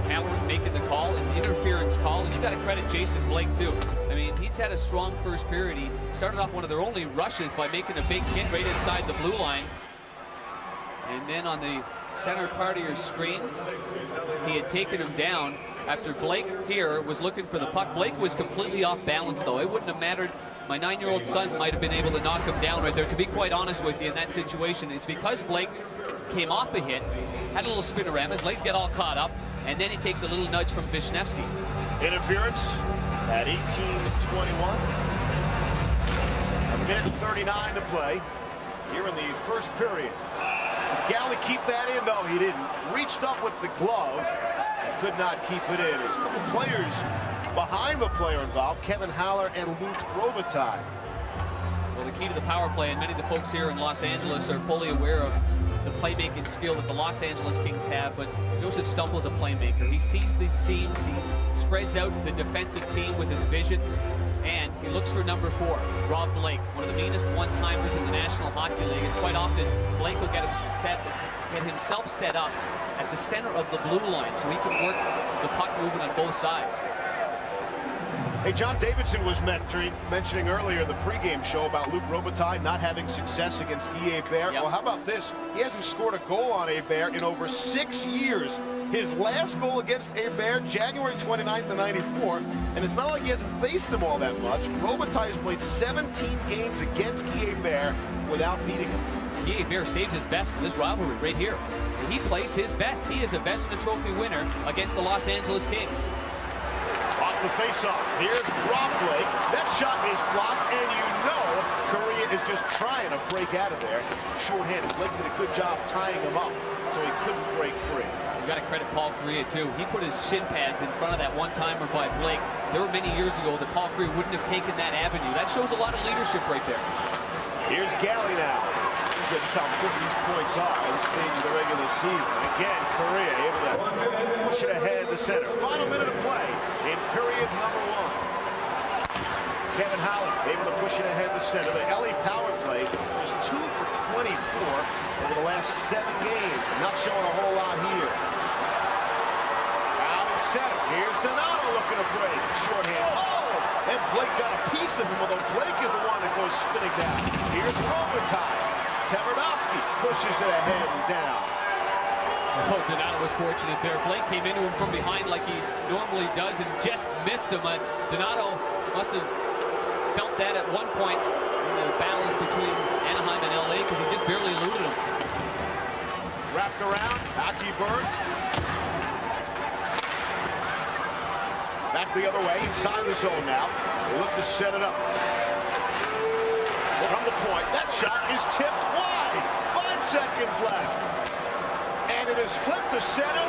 Howard making the call, an interference call, and you got to credit Jason Blake too. I mean, he's had a strong first period. He started off one of their only rushes by making a big hit right inside the blue line. And then on the center part of your screen, he had taken him down after Blake here was looking for the puck. Blake was completely off balance though. It wouldn't have mattered. My 9-year-old son might have been able to knock him down right there. To be quite honest with you, in that situation, it's because Blake came off a hit, had a little spinorama, his legs get all caught up, and then he takes a little nudge from Wisniewski. Interference at 18:21. A minute 39 to play here in the first period. Did Galley keep that in? No, he didn't. Reached up with the glove and could not keep it in. There's a couple players behind the player involved, Kevin Haller and Luke Robitaille. Well, the key to the power play, and many of the folks here in Los Angeles are fully aware of the playmaking skill that the Los Angeles Kings have, but Joseph Stumple is a playmaker. He sees the seams, he spreads out the defensive team with his vision, and he looks for number 4, Rob Blake, one of the meanest one-timers in the National Hockey League, and quite often Blake will get himself set up at the center of the blue line so he can work the puck movement on both sides. Hey, John Davidson was mentioning earlier in the pregame show about Luke Robitaille not having success against Guy Hebert. Yep. Well, how about this? He hasn't scored a goal on Hebert in over 6 years. His last goal against Hebert, January 29th of '94, and it's not like he hasn't faced him all that much. Robitaille has played 17 games against Guy Hebert without beating him. Guy Hebert saved his best for this rivalry right here. he plays his best. He is a Vezina Trophy winner against the Los Angeles Kings. Off the face-off, here's Rob Blake. That shot is blocked, and you know Korea is just trying to break out of there. Short-handed. Blake did a good job tying him up, so he couldn't break free. You got to credit Paul Korea too. He put his shin pads in front of that one-timer by Blake. There were many years ago that Paul Korea wouldn't have taken that avenue. That shows a lot of leadership right there. Here's Galley now. He's at how good these points are at this stage of the regular season. Again, Korea able to push it ahead the center. Final minute of play in period number 1. Kevin Holland able to push it ahead the center. The LA power play just 2 for 24 over the last 7 games. Not showing a whole lot here. Out in center. Here's Donato looking to break. Shorthand. Oh! And Blake got a piece of him, although Blake is the one that goes spinning down. Here's Robitaille. Taverdowski pushes it ahead and down. Oh, Donato was fortunate there. Blake came into him from behind like he normally does and just missed him. Donato must have felt that at one point in the battles between Anaheim and LA because he just barely eluded him. Wrapped around, Aki Bird. Back the other way, inside the zone now. They look to set it up. From the point, that shot is tipped wide. 5 seconds left. And it is flipped to center.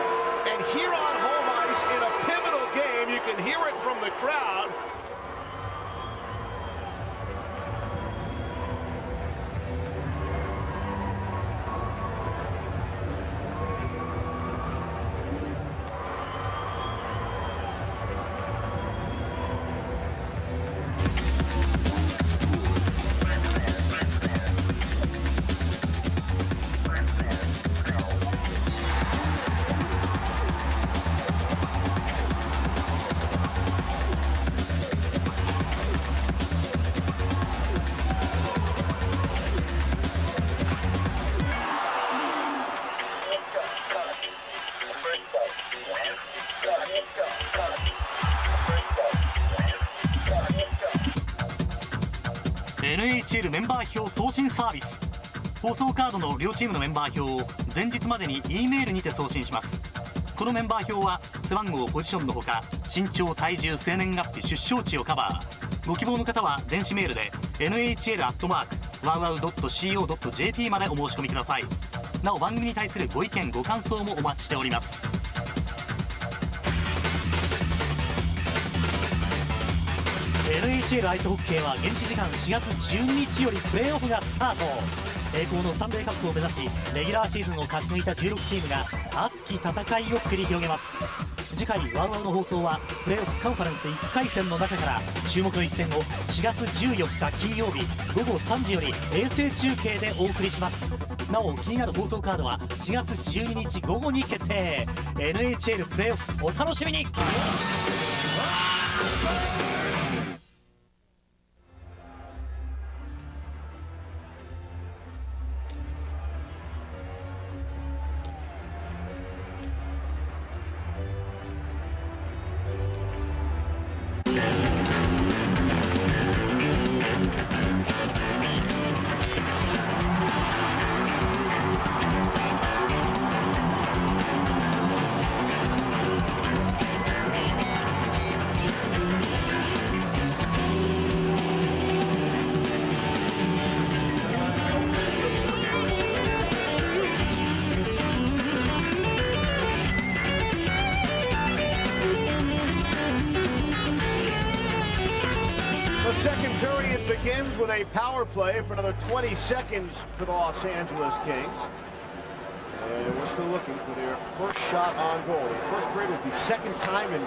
And here on home ice in a pivotal game, you can hear it from the crowd. NHL メンバー表送信サービス。放送カードの両チームのメンバー表を前日までに E メールにて送信します。このメンバー表は背番号、ポジションのほか身長、体重、生年月日、出生地をカバー。ご希望の方は電子メールで NHL@wowwow.co.jp までお申し込みください。なお番組に対するご意見ご感想もお待ちしております。NHL アイスホッケーは現地時間4月12日よりプレーオフがスタート。栄光のスタンレーカップを目指しレギュラーシーズンを勝ち抜いた16チームが熱き戦いを繰り広げます。次回ワウワウの放送はプレーオフカンファレンス1回戦の中から注目の一戦を4月14日金曜日午後3時より衛星中継でお送りします。なお気になる放送カードは4月12日午後に決定。 NHL プレーオフお楽しみに。The second period begins with a power play for another 20 seconds for the Los Angeles Kings. And we're still looking for their first shot on goal. The first period was the second time in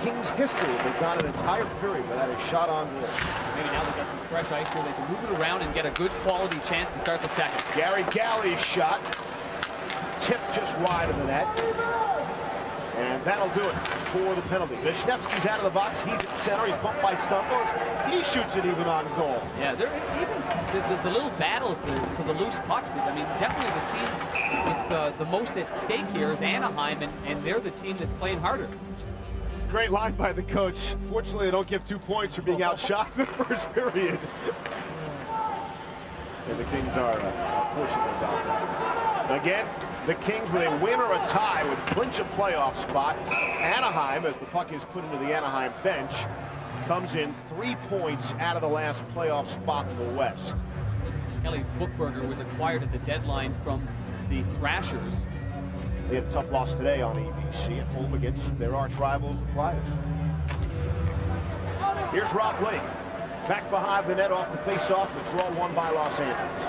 Kings history they've gone an entire period without a shot on goal. Maybe now they've got some fresh ice here. They can move it around and get a good quality chance to start the second. Gary Galley's shot tipped just wide of the net. And that'll do it for the penalty. Vishnevsky's out of the box. He's at center. He's bumped by Stumbles. He shoots it even on goal. Yeah, they're even the little battles to the loose pucks. I mean, definitely the team with the most at stake here is Anaheim, and they're the team that's playing harder. Great line by the coach. Fortunately, they don't give 2 points for being outshot in the first period. And the Kings are fortunate about that. Again, The Kings, with a win or a tie, would clinch a playoff spot. Anaheim, as the puck is put into the Anaheim bench, comes in 3 points out of the last playoff spot in the West. Kelly Bookberger was acquired at the deadline from the Thrashers. They had a tough loss today on ABC at home against their arch rivals, the Flyers. Here's Rob Blake. Back behind the net off the face-off, the draw won by Los Angeles.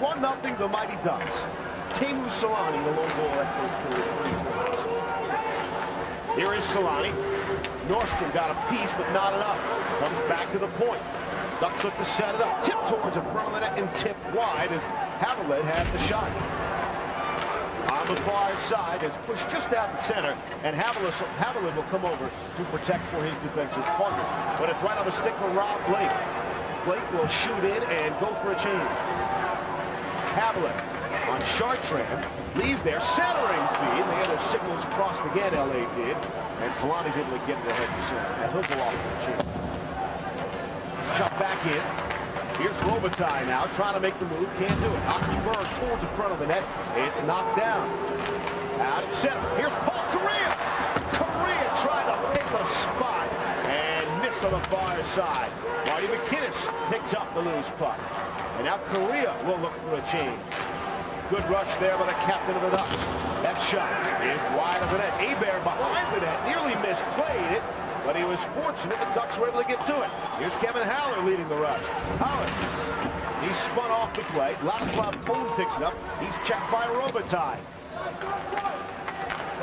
1-0 the Mighty Ducks. Teemu Selanne, the lone goal at first period. Here is Selanne. Nordstrom got a piece, but not enough. Comes back to the point. Ducks look to set it up. Tip towards the front of the net and tip wide as Haviland had the shot. On the far side is pushed just out the center, and Haviland will come over to protect for his defensive partner. But it's right on the stick for Rob Blake. Blake will shoot in and go for a change. Haviland on Chartrand, leaves there, centering feed. The other signals crossed again, LA did. And Solani's able to get it ahead of center. And he'll go off for a change. Shot back in. Here's Robitaille now, trying to make the move, can't do it. Aki Berg towards the front of the net. It's knocked down. Out at center. Here's Paul Kariya. Kariya trying to pick a spot and missed on the far side. Marty McKinnis picks up the loose puck. And now Kariya will look for a change. Good rush there by the captain of the Ducks. That shot is wide of the net. Hebert behind the net, nearly misplayed it, but he was fortunate the Ducks were able to get to it. Here's Kevin Haller leading the rush. Haller, he spun off the play. Ladislav Kohn picks it up. He's checked by Robitaille.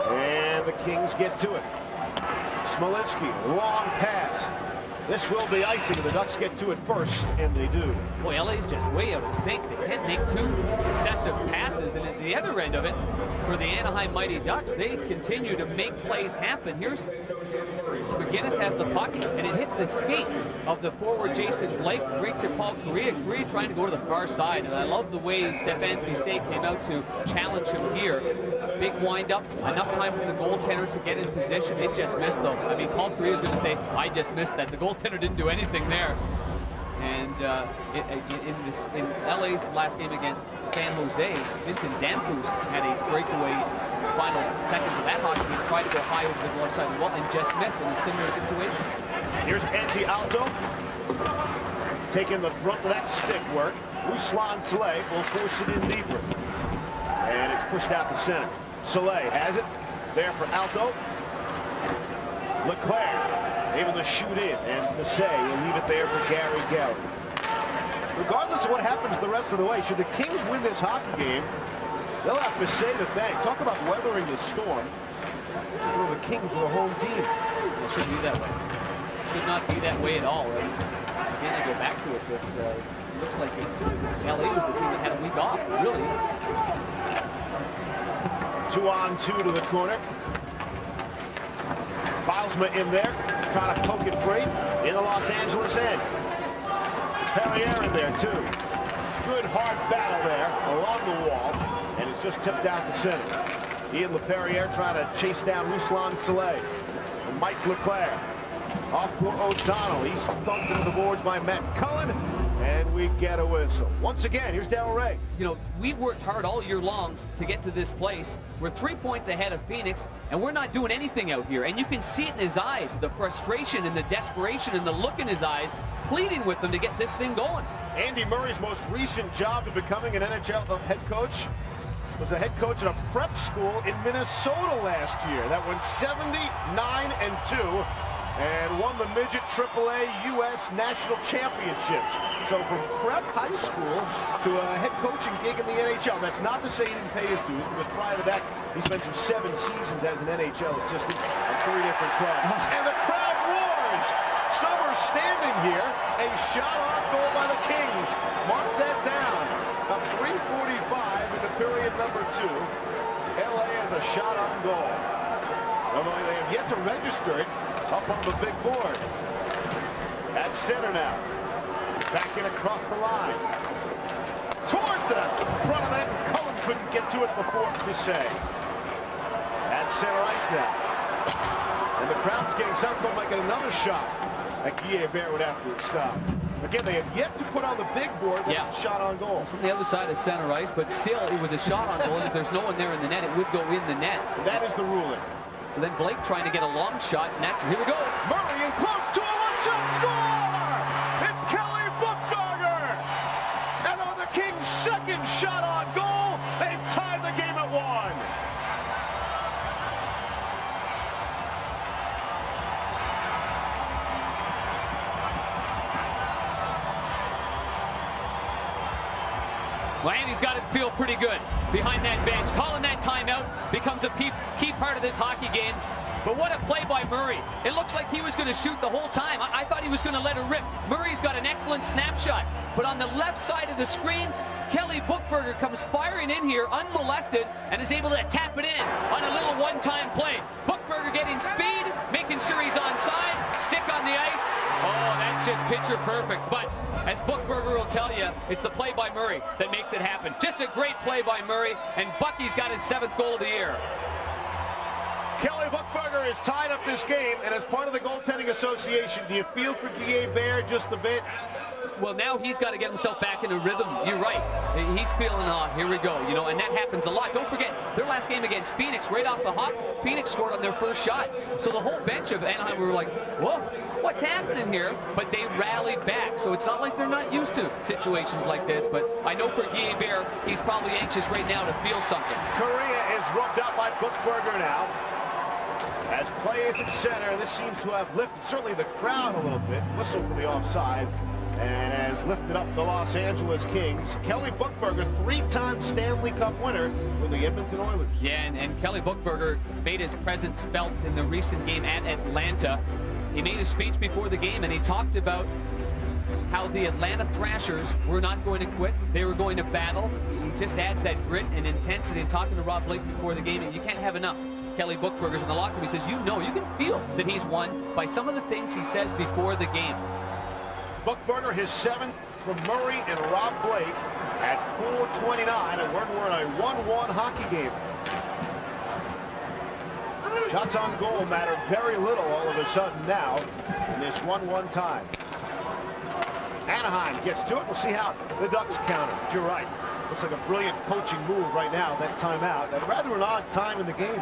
And the Kings get to it. Smolinski, long pass. This will be icing, and the Ducks get to it first, and they do. Boy, LA's just way out of sync. They can't make two successive passes, and at the other end of it, for the Anaheim Mighty Ducks, they continue to make plays happen. Here's McGinnis has the puck, and it hits the skate of the forward Jason Blake. Great to Paul Kariya. Kariya trying to go to the far side, and I love the way Stéphane Fiset came out to challenge him here. Big wind-up, enough time for the goaltender to get in position. It just missed, though. I mean, Paul Kariya is going to say, I just missed that. The goaltender didn't do anything there. And in LA's last game against San Jose, Vincent Danfus had a breakaway final seconds of that hockey game, tried to go high over the left side of the wall and just missed in a similar situation. Here's Antti Aalto taking the brunt of that stick work. Ruslan Saleh will force it in deeper. And it's pushed out the center. Saleh has it there for Aalto. Leclerc able to shoot in, and Fiset will leave it there for Gary Galley. Regardless of what happens the rest of the way, should the Kings win this hockey game, they'll have Fiset to thank. Talk about weathering the storm. Well, the Kings are the home team. It shouldn't be that way. It should not be that way at all. Right? Again, I go back to it, but it looks like LA was the team that had a week off, really. 2-on-2 to the corner. Bilesma in there, trying to poke it free in the Los Angeles end. Perrier in there too. Good hard battle there along the wall, and it's just tipped out the center. Ian LePerriere trying to chase down Ruslan Saleh. And Mike Leclerc off for O'Donnell. He's thumped into the boards by Matt Cullen, and we get a whistle. Once again, here's Darrell Ray. You know, we've worked hard all year long to get to this place. We're 3 points ahead of Phoenix, and we're not doing anything out here. And you can see it in his eyes, the frustration and the desperation and the look in his eyes, pleading with them to get this thing going. Andy Murray's most recent job of becoming an NHL head coach was a head coach at a prep school in Minnesota last year. That went 79-2 and won the midget AAA U.S. National Championships. So from prep high school to a head coaching gig in the NHL. That's not to say he didn't pay his dues, because prior to that, he spent some 7 seasons as an NHL assistant on 3 different clubs. And the crowd roars! Some are standing here. A shot on goal by the Kings. Mark that down. About 3:45 into period number 2. LA has a shot on goal. Although they have yet to register it up on the big board. At center now. Back in across the line. Towards the front of it. Cullen couldn't get to it before Fiset. At center ice now. And the crowd's getting something like another shot. Guy Hebert would have to stop. Again, they have yet to put on the big board that shot on goal. From the other side of center ice, but still, it was a shot on goal. If there's no one there in the net, it would go in the net. And that is the ruling. So then Blake trying to get a long shot, and that's, here we go. Murray in close to a one-shot score! It's Kelly Buchberger! And on the Kings' second shot on goal, they've tied the game at 1. Miami's got to feel pretty good behind that bench. Calling that timeout becomes a key part of this hockey game. But what a play by Murray. It looks like he was going to shoot the whole time. I thought he was going to let it rip. Murray's got an excellent snapshot. But on the left side of the screen, Kelly Buchberger comes firing in here unmolested and is able to tap it in on a little one-time play. Buchberger getting speed, making sure he's onside, stick on the ice. Oh, that's just picture perfect. But as Buchberger will tell you, it's the play by Murray that makes it happen. Just a great play by Murray, and Bucky's got his 7th goal of the year. Kelly Buchberger has tied up this game, and as part of the goaltending association, do you feel for Guy just a bit? Well, now he's got to get himself back in a rhythm. You're right. He's feeling, here we go, you know, and that happens a lot. Don't forget, their last game against Phoenix, right off the hop, Phoenix scored on their first shot. So the whole bench of Anaheim were like, whoa, what's happening here? But they rallied back. So it's not like they're not used to situations like this. But I know for Guy, he's probably anxious right now to feel something. Correa is rubbed out by Buchberger now. As play is at center, this seems to have lifted certainly the crowd a little bit. Whistle for the offside. And has lifted up the Los Angeles Kings. Kelly Buchberger, 3-time Stanley Cup winner for the Edmonton Oilers. Yeah, and Kelly Buchberger made his presence felt in the recent game at Atlanta. He made a speech before the game, and he talked about how the Atlanta Thrashers were not going to quit. They were going to battle. He just adds that grit and intensity. And talking to Rob Blake before the game, and you can't have enough. Kelly Buchberger's in the locker room. He says, you know, you can feel that he's won by some of the things he says before the game. Buchberger, his 7th from Murray and Rob Blake at 4:29, and we're in a 1-1 hockey game. Shots on goal matter very little all of a sudden now in this 1-1 tie. Anaheim gets to it. We'll see how the Ducks counter. You're right. Looks like a brilliant coaching move right now, that timeout. At rather an odd time in the game.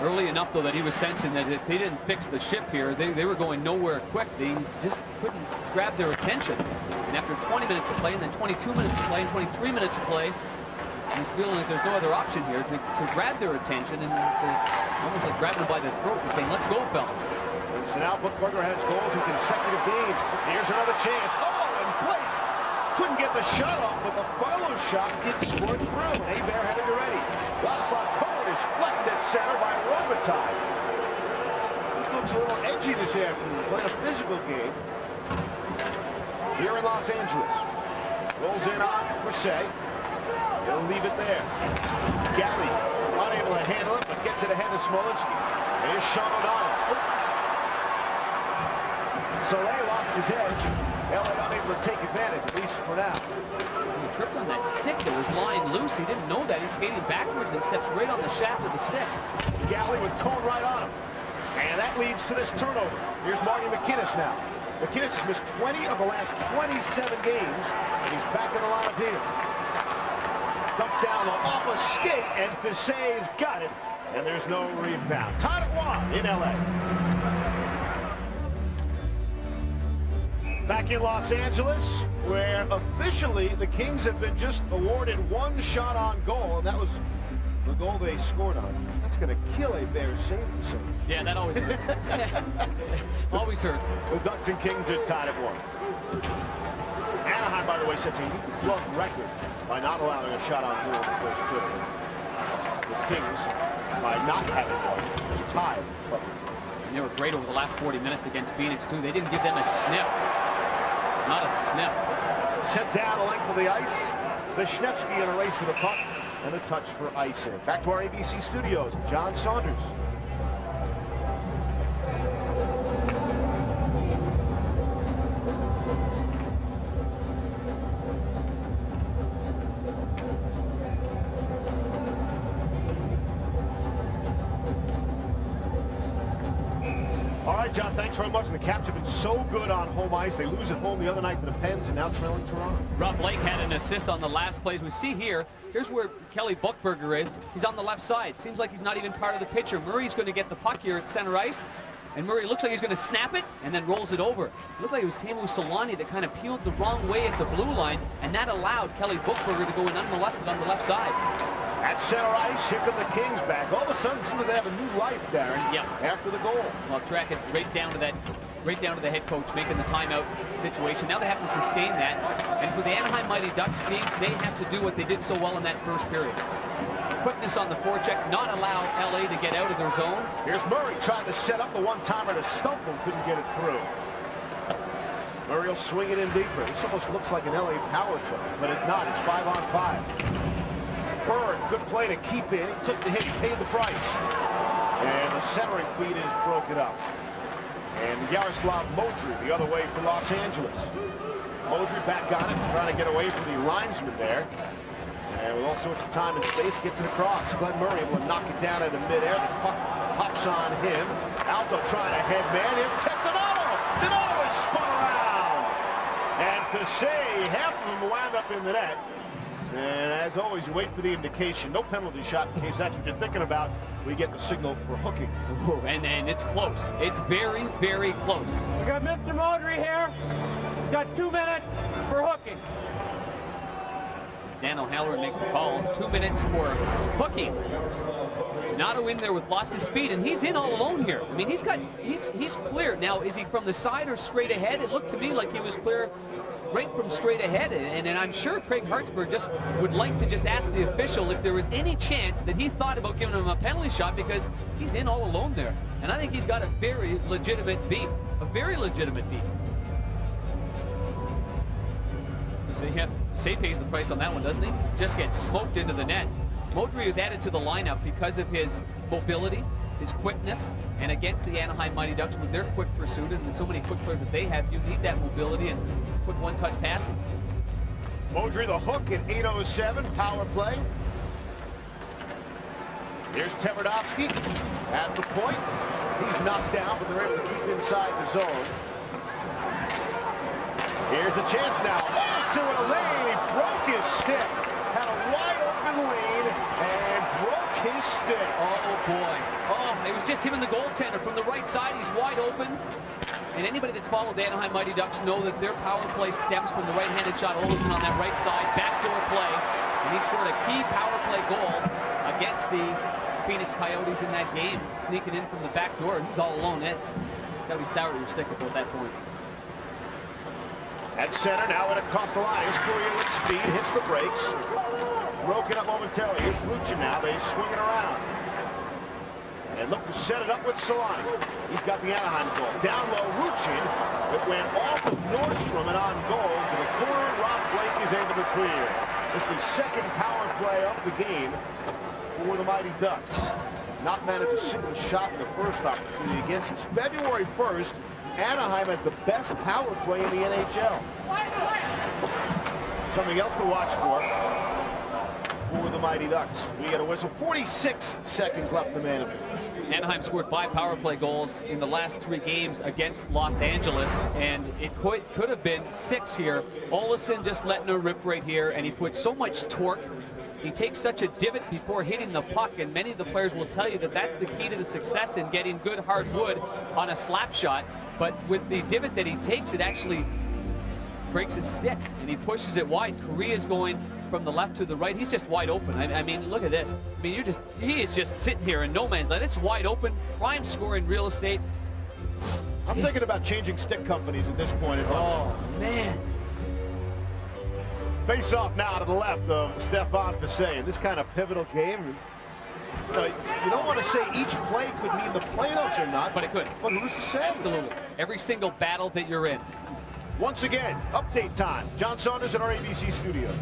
Early enough, though, that he was sensing that if they didn't fix the ship here, they were going nowhere quick. They just couldn't grab their attention. And after 20 minutes of play, and then 22 minutes of play, and 23 minutes of play, he's feeling like there's no other option here to grab their attention. And it's almost like grabbing them by the throat and saying, let's go, fellas. And so now Buchberger has goals in consecutive games. Here's another chance. Oh, and Blake couldn't get the shot off, but the follow shot did squirt through. And Hebert had it ready. Vladislav Cohen is flattened at center by Robitaille. He looks a little edgy this afternoon, playing a physical game here in Los Angeles. Rolls in on Forsay. He'll leave it there. Galley unable to handle it, but gets it ahead of Smolinski. Here's Sean O'Donnell. Soleil lost his edge. LA unable to take advantage, at least for now. He tripped on that stick that was lying loose. He didn't know that. He's skating backwards and steps right on the shaft of the stick. Galley with Cohen right on him. And that leads to this turnover. Here's Marty McInnes now. McInnes has missed 20 of the last 27 games, and he's back in the lineup here. Dumped down off a skate, and Fisey's got it, and there's no rebound. Tied at 1 in LA. Back in Los Angeles, where officially the Kings have been just awarded 1 shot on goal, and that was the goal they scored on. That's going to kill a Bears safety. So. Yeah, that always hurts. Always hurts. The Ducks and Kings are tied at 1. Anaheim, by the way, sets a new club record by not allowing a shot on goal in the first period. The Kings, by not having one, just tied. They were great over the last 40 minutes against Phoenix, too. They didn't give them a sniff. Not a sniff. Sent down the length of the ice. Wisniewski in a race for the puck, and the touch for icing. Back to our ABC studios, John Saunders. All right, right, John, thanks very much. And the Caps have been so good on home ice. They lose at home the other night to the Pens and now trailing Toronto. Rob Blake had an assist on the last plays. We see here's where Kelly Buchberger is. He's on the left side. Seems like he's not even part of the picture. Murray's going to get the puck here at center ice. And Murray looks like he's going to snap it and then rolls it over. It looked like it was Teemu Selanne that kind of peeled the wrong way at the blue line, and that allowed Kelly Buchberger to go in unmolested on the left side. At center ice, here come the Kings back. All of a sudden, seem to have a new life, Darren. Yep. After the goal. Well, track it right down to the head coach making the timeout situation. Now they have to sustain that. And for the Anaheim Mighty Ducks, Steve, they have to do what they did so well in that first period. Quickness on the forecheck, not allow LA to get out of their zone. Here's Murray trying to set up the one-timer to stump him, couldn't get it through. Murray will swing it in deeper. This almost looks like an LA power play, but it's not. It's 5-on-5. Bird, good play to keep in. He took the hit, he paid the price. And the centering feed is broken up. And Yaroslav Modry the other way for Los Angeles. Modry back on it, trying to get away from the linesman there. And with all sorts of time and space, gets it across. Glenn Murray able to knock it down into midair. The puck hops on him. Alto trying to head man. Here's Ted Donato. Donato is spun around. And Fisey, half of them wound up in the net. And as always, you wait for the indication. No penalty shot in case that's what you're thinking about. We get the signal for hooking. Ooh, and it's close. It's very, very close. We got Mr. Modry here. He's got 2 minutes for hooking. Dan O'Halloran makes the call. 2 minutes for hooking. Donato in there with lots of speed, and he's in all alone here. I mean, he's clear. Now, is he from the side or straight ahead? It looked to me like he was clear right from straight ahead, and I'm sure Craig Hartsburg just would like to just ask the official if there was any chance that he thought about giving him a penalty shot, because he's in all alone there. And I think he's got a very legitimate beef. A very legitimate beef. So yeah, Say pays the price on that one, doesn't he? Just gets smoked into the net. Modry is added to the lineup because of his mobility, his quickness, and against the Anaheim Mighty Ducks with their quick pursuit and so many quick players that they have, you need that mobility and quick one-touch passing. Modry the hook at 8:07, power play. Here's Tverdovsky at the point. He's knocked down, but they're able to keep inside the zone. Here's a chance now. Also in a lane, he broke his stick. Had a wide open lane and broke his stick. Oh boy. Oh, it was just him and the goaltender from the right side. He's wide open. And anybody that's followed the Anaheim Mighty Ducks know that their power play stems from the right-handed shot. Olsen on that right side, backdoor play. And he scored a key power play goal against the Phoenix Coyotes in that game, sneaking in from the back door. He was all alone. It's got to be sour your stick at that point. At center, now it across the line. Here's Courier with speed, hits the brakes. Broken up momentarily. Here's Ruchin now. They swing it around. And look to set it up with Selanne. He's got the Anaheim goal. Down low, Ruchin. It went off of Nordstrom and on goal to the corner. Rob Blake is able to clear. This is the second power play of the game for the Mighty Ducks. Not managed a single shot in the first opportunity against us. February 1st, Anaheim has the best power play in the NHL. Something else to watch for the Mighty Ducks. We get a whistle. 46 seconds left in the man. Anaheim scored 5 power play goals in the last 3 games against Los Angeles, and it could have been 6 here. Olsen just letting her rip right here, and he put so much torque. He takes such a divot before hitting the puck, and many of the players will tell you that that's the key to the success in getting good hard wood on a slap shot. But with the divot that he takes, it actually breaks his stick, and he pushes it wide. Korea's going from the left to the right. He's just wide open. I mean, look at this. I mean, he is just sitting here in no man's land. It's wide open, prime scoring real estate. I'm thinking about changing stick companies at this point. Oh, man. Face off now to the left of Stefan Fisey. In this kind of pivotal game, you don't want to say each play could mean the playoffs or not. But it could. But who's to say? Absolutely. Every single battle that you're in. Once again, update time. John Saunders at our ABC studios.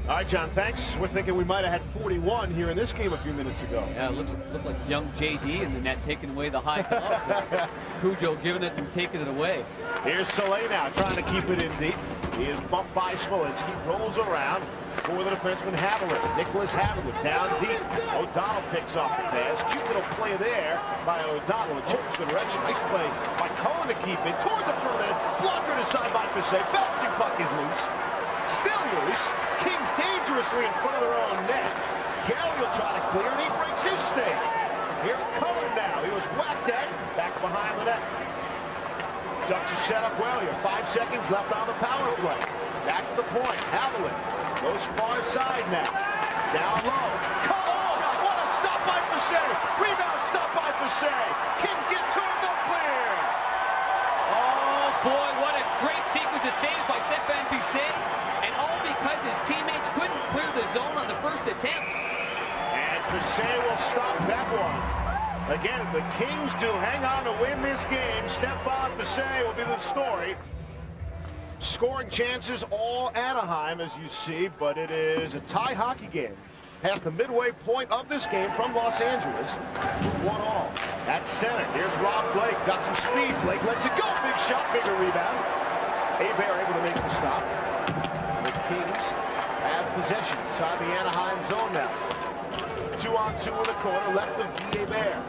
All right, John, thanks. We're thinking we might have had 41 here in this game a few minutes ago. Yeah, it looked like young JD in the net taking away the high glove. Cujo giving it and taking it away. Here's Soleil now trying to keep it in deep. He is bumped by Smolitz. He rolls around for the defenseman Haviland. Nicholas Haviland down deep. O'Donnell picks off the pass. Cute little play there by O'Donnell. It changes the direction. Nice play by Cohen to keep it towards the front of the net. Blocker to side by Fisset. Bouncing puck is loose. Still loose. Kings dangerously in front of their own net. Galley will try to clear, and he breaks his stick. Here's Cohen now. He was whacked at. Back behind the net. Ducks are set up well here. 5 seconds left on the power play. Back to the point. Haviland goes far side now. Down low. Cohen shot. What a stop by Fisset. Rebound stop by Fisset. Kings get to him. They'll clear. Oh boy, what a great sequence of saves by Stéphane Fisset. And all because his teammates couldn't clear the zone on the first attempt. And Fisset will stop that one. Again, if the Kings do hang on to win this game, Stéphane Fisset will be the story. Scoring chances all Anaheim, as you see, but it is a tie hockey game. Past the midway point of this game from Los Angeles, 1-1. At center, here's Rob Blake. Got some speed. Blake lets it go. Big shot, bigger rebound. Hebert able to make the stop. The Kings have possession inside the Anaheim zone now. 2-on-2 in the corner, left of Guy Hebert.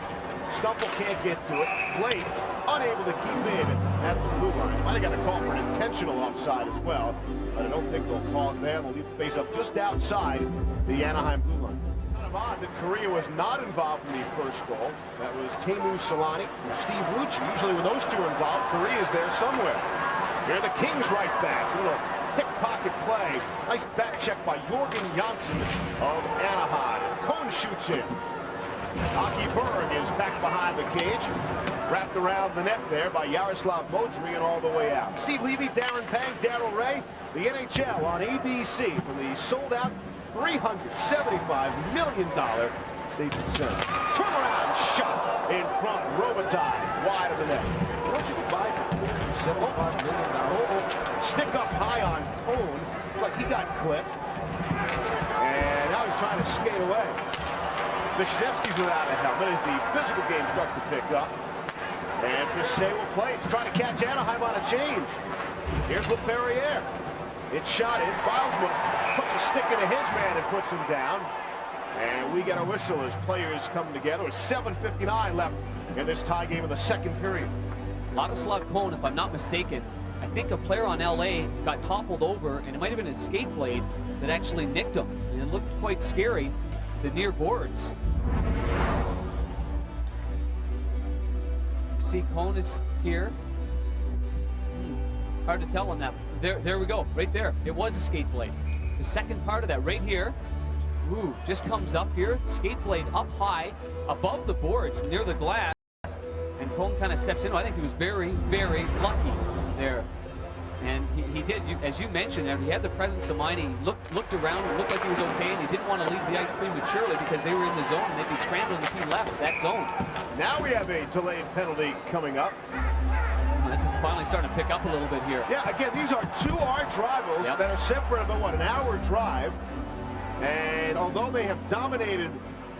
Stumple can't get to it. Blake unable to keep in at the blue line. Might have got a call for an intentional offside as well, but I don't think they'll call it there. They'll leave the face up just outside the Anaheim blue line. Kind of odd that Korea was not involved in the first goal. That was Teemu Solani and Steve Lucci. Usually when those two are involved, Korea's there somewhere. Here are the Kings right back. A little pickpocket play. Nice back check by Jorgen Janssen of Anaheim. Cohn shoots in. Aki Berg is back behind the cage. Wrapped around the net there by Yaroslav Modry and all the way out. Steve Levy, Darren Pang, Darryl Ray. The NHL on ABC for the sold-out $375 million Staples Center. Turnaround shot in front. Robitaille wide of the net. What you could buy for $75 million? Stick up high on Cohn, like he got clipped. And now he's trying to skate away. Vishnevsky's without a helmet as the physical game starts to pick up. And Fisset will play. He's trying to catch Anaheim on a change. Here's LaPerriere. It's shot in. Bilesman puts a stick into his man and puts him down. And we get a whistle as players come together. With 7:59 left in this tie game in the second period. Ladislav Cohn, if I'm not mistaken, I think a player on LA got toppled over, and it might have been a skate blade that actually nicked him. And it looked quite scary, the near boards. See, Cohn is here. Hard to tell on that. There we go, right there. It was a skate blade. The second part of that right here, ooh, just comes up here. Skate blade up high, above the boards, near the glass. And Cohn kind of steps in. I think he was very, very lucky there. And he did, as you mentioned there, he had the presence of mind. He looked around and looked like he was okay, and he didn't want to leave the ice prematurely because they were in the zone and they'd be scrambling if he left that zone. Now we have a delayed penalty coming up. This is finally starting to pick up a little bit here. Yeah, again, these are two arch rivals that are separated by, what, an hour drive. And although they have dominated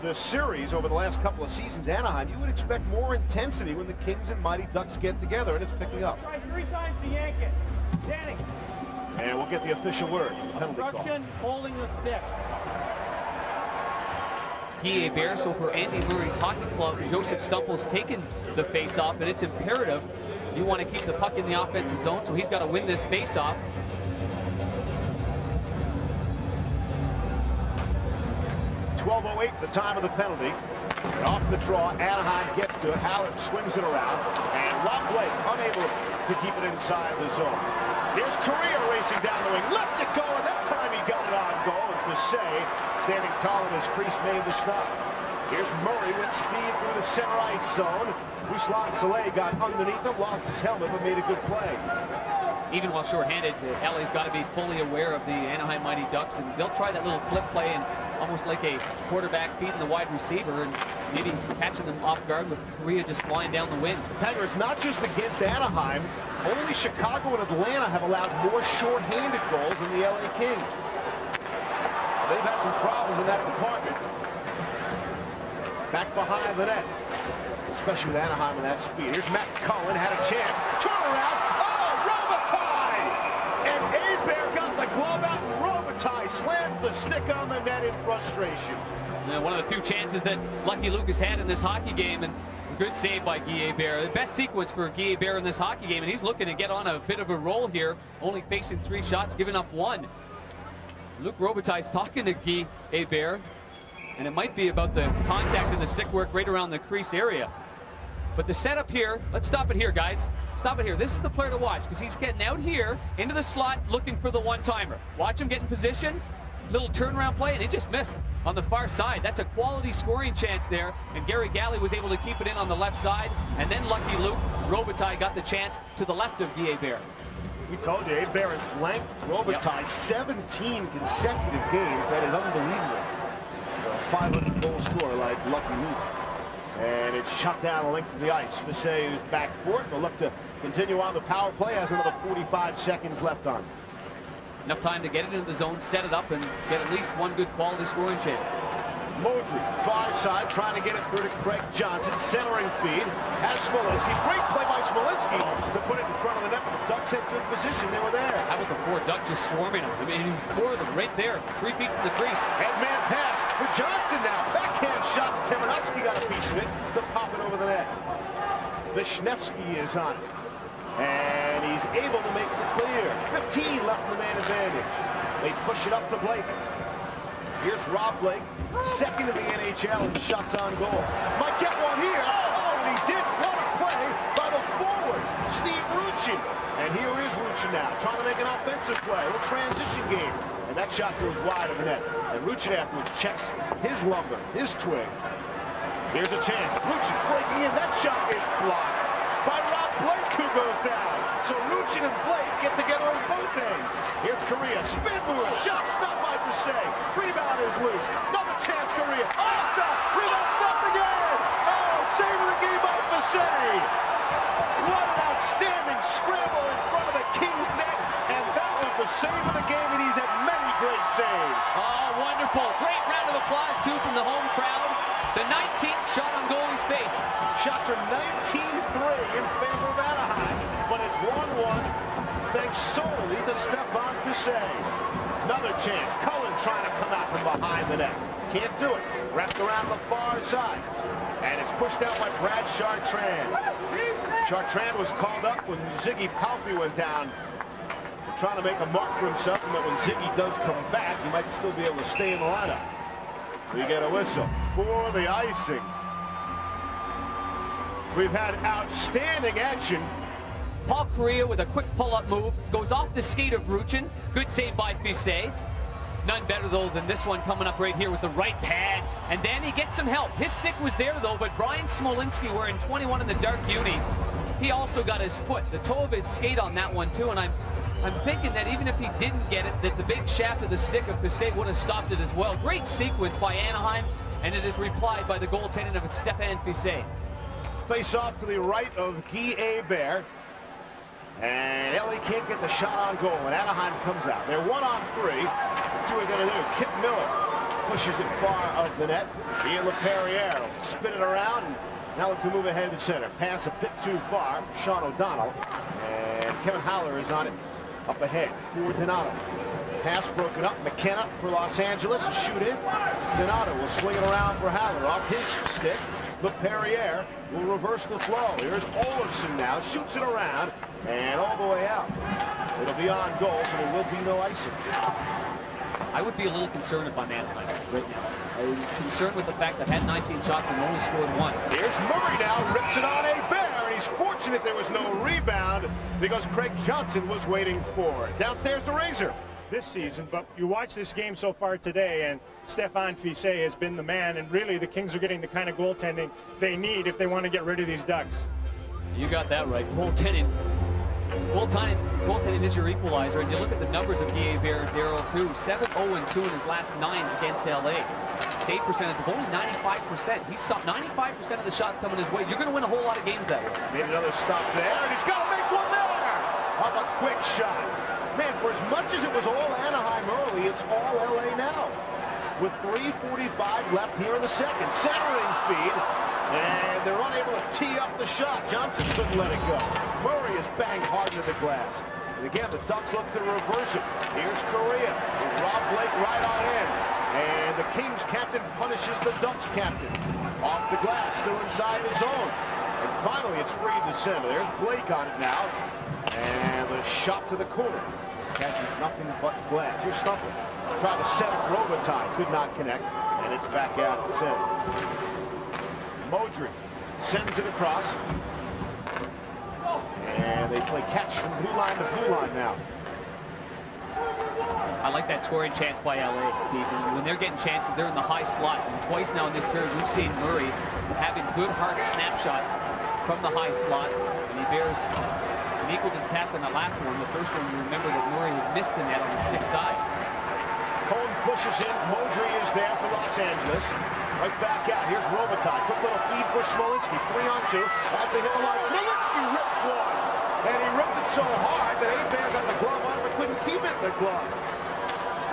the series over the last couple of seasons, Anaheim, you would expect more intensity when the Kings and Mighty Ducks get together, and it's picking up. Try 3 times to yank it. Danny. And we'll get the official word. Penalty call. Obstruction, holding the stick. Guy Hebert, so for Andy Murray's hockey club, Joseph Stumple's taken the face-off, and it's imperative you want to keep the puck in the offensive zone, so he's got to win this face-off. .12:08, the time of the penalty. And off the draw, Anaheim gets to it. Hallett swings it around, and Rob Blake unable to keep it inside the zone. Here's Correa racing down the wing, lets it go, and that time he got it on goal, and Fisset, standing tall in his crease, made the stop. Here's Murray with speed through the center ice zone. Ruslan Saleh got underneath him, lost his helmet, but made a good play. Even while shorthanded, LA's got to be fully aware of the Anaheim Mighty Ducks, and they'll try that little flip play and almost like a quarterback feeding the wide receiver and maybe catching them off guard with Correa just flying down the wing. Hanger, it's not just against Anaheim. Only Chicago and Atlanta have allowed more shorthanded goals than the LA Kings. They've had some problems in that department. Back behind the net, especially with Anaheim and that speed. Here's Matt Cullen, had a chance. Turnaround. Oh, Robitaille! And Hebert got the glove out, and Robitaille slams the stick on the net in frustration. Yeah, one of the few chances that Lucky Luke has had in this hockey game, and good save by Guy Hebert. The best sequence for Guy Hebert in this hockey game, and he's looking to get on a bit of a roll here, only facing 3 shots, giving up 1. Luc Robitaille's talking to Guy Hebert, and it might be about the contact and the stick work right around the crease area. But the setup here, let's stop it here, guys. Stop it here. This is the player to watch, because he's getting out here into the slot looking for the one-timer. Watch him get in position. Little turnaround play, and he just missed on the far side. That's a quality scoring chance there, and Gary Galley was able to keep it in on the left side, and then Lucky Luke Robitaille got the chance to the left of Guy Hebert. We told you, Hebert blanked Robitaille 17 consecutive games. That is unbelievable. A 500-goal scorer like Lucky Luke. And it's shut down the length of the ice. Fisset is back for it. They'll look to continue on the power play. Has another 45 seconds left on. Enough time to get it into the zone, set it up, and get at least one good quality scoring chance. Modry, far side, trying to get it through to Craig Johnson. Centering feed. Has Smolinski. Great play by Smolinski to put it in front of the net. But the Ducks had good position. They were there. How about the 4 Ducks just swarming them? I mean, 4 of them right there, 3 feet from the crease. Headman pass for Johnson now. Backhand shot. Timonovsky got a piece of it to pop it over the net. Vishnevsky is on it. And he's able to make the clear. 15 left in the man advantage. They push it up to Blake. Here's Rob Blake, second in the NHL in shots on goal. Might get one here. Oh, and he did. What a play by the forward, Steve Ruchin. And here is Ruchin now, trying to make an offensive play, a little transition game. And that shot goes wide of the net. And Ruchin afterwards checks his lumber, his twig. Here's a chance. Ruchin breaking in. That shot is blocked by Rob Blake, who goes down. So Ruchin and Blake get together on both ends. Here's Correa, spin move, shot stopped by Fisset. Rebound is loose. Another chance, Correa. Oh, stop! Rebound stopped again! Oh, save of the game by Fisset. What an outstanding scramble in front of the Kings net. And that was the save of the game, and he's had many great saves. Oh, wonderful. Great round of applause, too, from the home crowd. The 19th shot on goal he's faced. Shots are 19-3 in favor of Anaheim, but it's 1-1 thanks solely to Stefan Fisset. Another chance. Cullen trying to come out from behind the net. Can't do it. Wrapped around the far side. And it's pushed out by Brad Chartrand. Chartrand was called up when Ziggy Palffy went down, trying to make a mark for himself, and that when Ziggy does come back, he might still be able to stay in the lineup. We get a whistle for the icing. We've had outstanding action. Paul Correa with a quick pull-up move, goes off the skate of Ruchin. Good save by Fisset. None better, though, than this one coming up right here with the right pad. And then he gets some help. His stick was there, though, but Brian Smolinski wearing 21 in the dark uni. He also got his foot, the toe of his skate on that one, too. And I'm thinking that even if he didn't get it, that the big shaft of the stick of Fisset would have stopped it as well. Great sequence by Anaheim, and it is replied by the goaltending of Stefan Fisset. Face off to the right of Guy Hebert. And LA can't get the shot on goal, and Anaheim comes out. They're 1-on-3. Let's see what they're going to do. Kip Miller pushes it far of the net. Ian LaPerriere will spin it around, and now look to move ahead to center. Pass a bit too far for Sean O'Donnell. And Kevin Haller is on it up ahead for Donato. Pass broken up. McKenna for Los Angeles. A shoot in. Donato will swing it around for Haller off his stick. LaPerriere will reverse the flow. Here's Olofsson now. Shoots it around and all the way out. It'll be on goal, so there will be no icing. I would be a little concerned if I'm Anaheim right now. I'm concerned with the fact that I had 19 shots and only scored 1. Here's Murray now, rips it on Hebert, and he's fortunate there was no rebound because Craig Johnson was waiting for it. Downstairs to Razor. This season, but you watch this game so far today, and Stefan Fisset has been the man, and really the Kings are getting the kind of goaltending they need if they want to get rid of these Ducks. You got that right. Goaltending is your equalizer, and you look at the numbers of Guy Hebert and Darryl too. 7-0-2 in his last 9 against LA. Save percentage of only 95%. He stopped 95% of the shots coming his way. You're going to win a whole lot of games that way. Made another stop there, and he's got to make one there. Of a quick shot. Man, for as much as it was all Anaheim early, it's all LA now. with 3:45 left here in the second. Centering feed, and they're unable to tee up the shot. Johnson couldn't let it go. Murray is banged hard into the glass. And again, the Ducks look to reverse it. Here's Correa with Rob Blake right on in. And the Kings captain punishes the Ducks captain. Off the glass, still inside the zone. And finally, it's free to center. There's Blake on it now. And the shot to the corner. Catches nothing but glass. Here's Stumple. Tried to set up Robitaille. Could not connect. And it's back out at center. Modric sends it across. And they play catch from blue line to blue line now. I like that scoring chance by LA, Steve. When they're getting chances, they're in the high slot. And twice now in this period, we've seen Murray having good hard snapshots from the high slot. And he bears an equal to the task on the last one. The first one, you remember that Murray had missed the net on the stick side. Cohen pushes in. Modric is there for Los Angeles. Right back out. Here's Robitaille. Quick little feed for Smolinski. 3-on-2. As they hit the line, Smolinski rips one. And he ripped it so hard that Hebert got the glove on it, but couldn't keep it in the glove.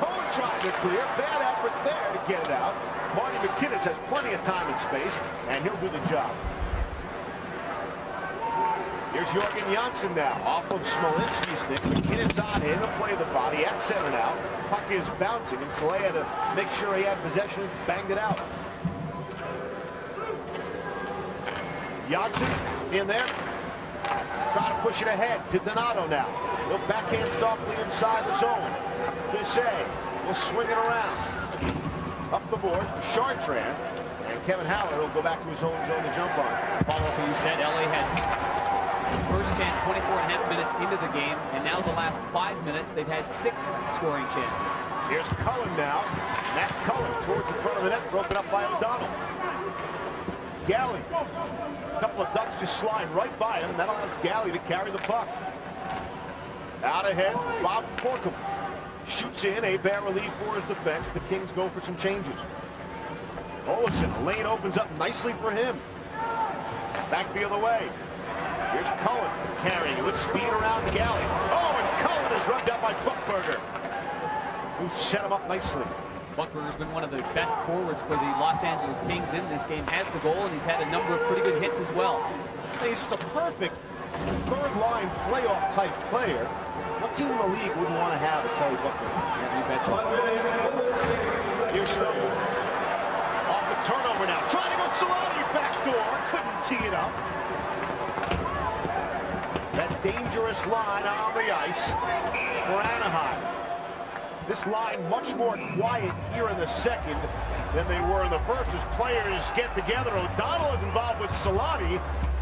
Cohen tried to clear. Bad effort there to get it out. Marty McKinnis has plenty of time and space, and he'll do the job. Here's Jorgen Janssen now, off of Smolinski's stick. McKinnis on in to play the body at center now. Puck is bouncing, and Slay had to make sure he had possession, banged it out. Janssen in there. Trying to push it ahead to Donato now. He'll backhand softly inside the zone. Fissé will swing it around. Up the board for Chartrand. And Kevin Haller will go back to his own zone to jump on. Follow up what you said, LA had first chance 24.5 minutes into the game, and now the last 5 minutes they've had 6 scoring chances. Here's Cullen now. Matt Cullen towards the front of the net, broken up by O'Donnell. Galley. A couple of Ducks just slide right by him, and that allows Galley to carry the puck. Out ahead, Bob Corkum shoots in. Hebert relieved for his defense. The Kings go for some changes. Olsen, lane opens up nicely for him. Back the other way. Here's Cullen carrying it with speed around Galley. Oh, and Cullen is rubbed out by Buckberger, who set him up nicely. Buckberger's been one of the best forwards for the Los Angeles Kings in this game. Has the goal, and he's had a number of pretty good hits as well. He's just a perfect third-line playoff-type player. What team in the league wouldn't want to have a Kelly Buckberger? Yeah, you betcha. Here's Stumble. Off the turnover now. Trying to go Solani backdoor. Couldn't tee it up. That dangerous line on the ice for Anaheim. This line much more quiet here in the second than they were in the first as players get together. O'Donnell is involved with Solani,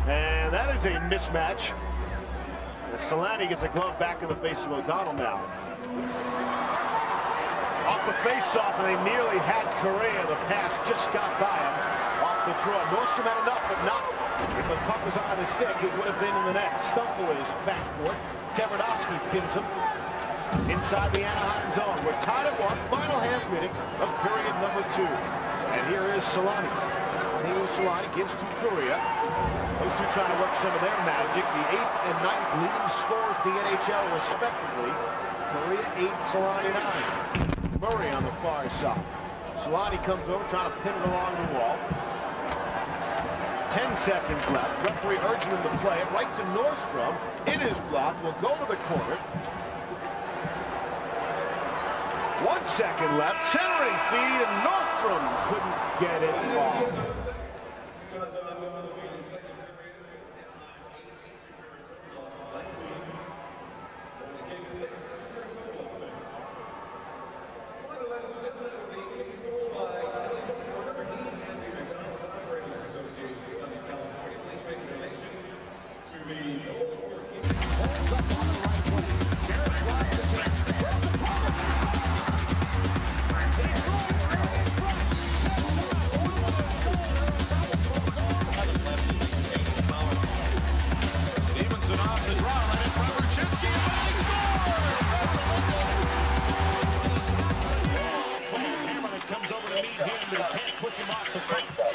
and that is a mismatch. As Solani gets a glove back in the face of O'Donnell now. Off the face-off, and they nearly had Correa. The pass just got by him. Off the draw. Nordstrom had enough, but not. If the puck was on his stick, it would have been in the net. Stumple is back for it. Tverdovsky pins him inside the Anaheim zone. We're tied at 1. Final half minute of period number 2. And here is Solani. Teo Solani gives to Correa. Those two trying to work some of their magic. The 8th and 9th leading scorers in the NHL, respectively. Correa 8, Solani 9. Murray on the far side. Solani comes over, trying to pin it along the wall. 10 seconds left. Referee urging him to play it right to Nordstrom. It is blocked. Will go to the corner. 1 second left. Centering feed, and Nordstrom couldn't get it off.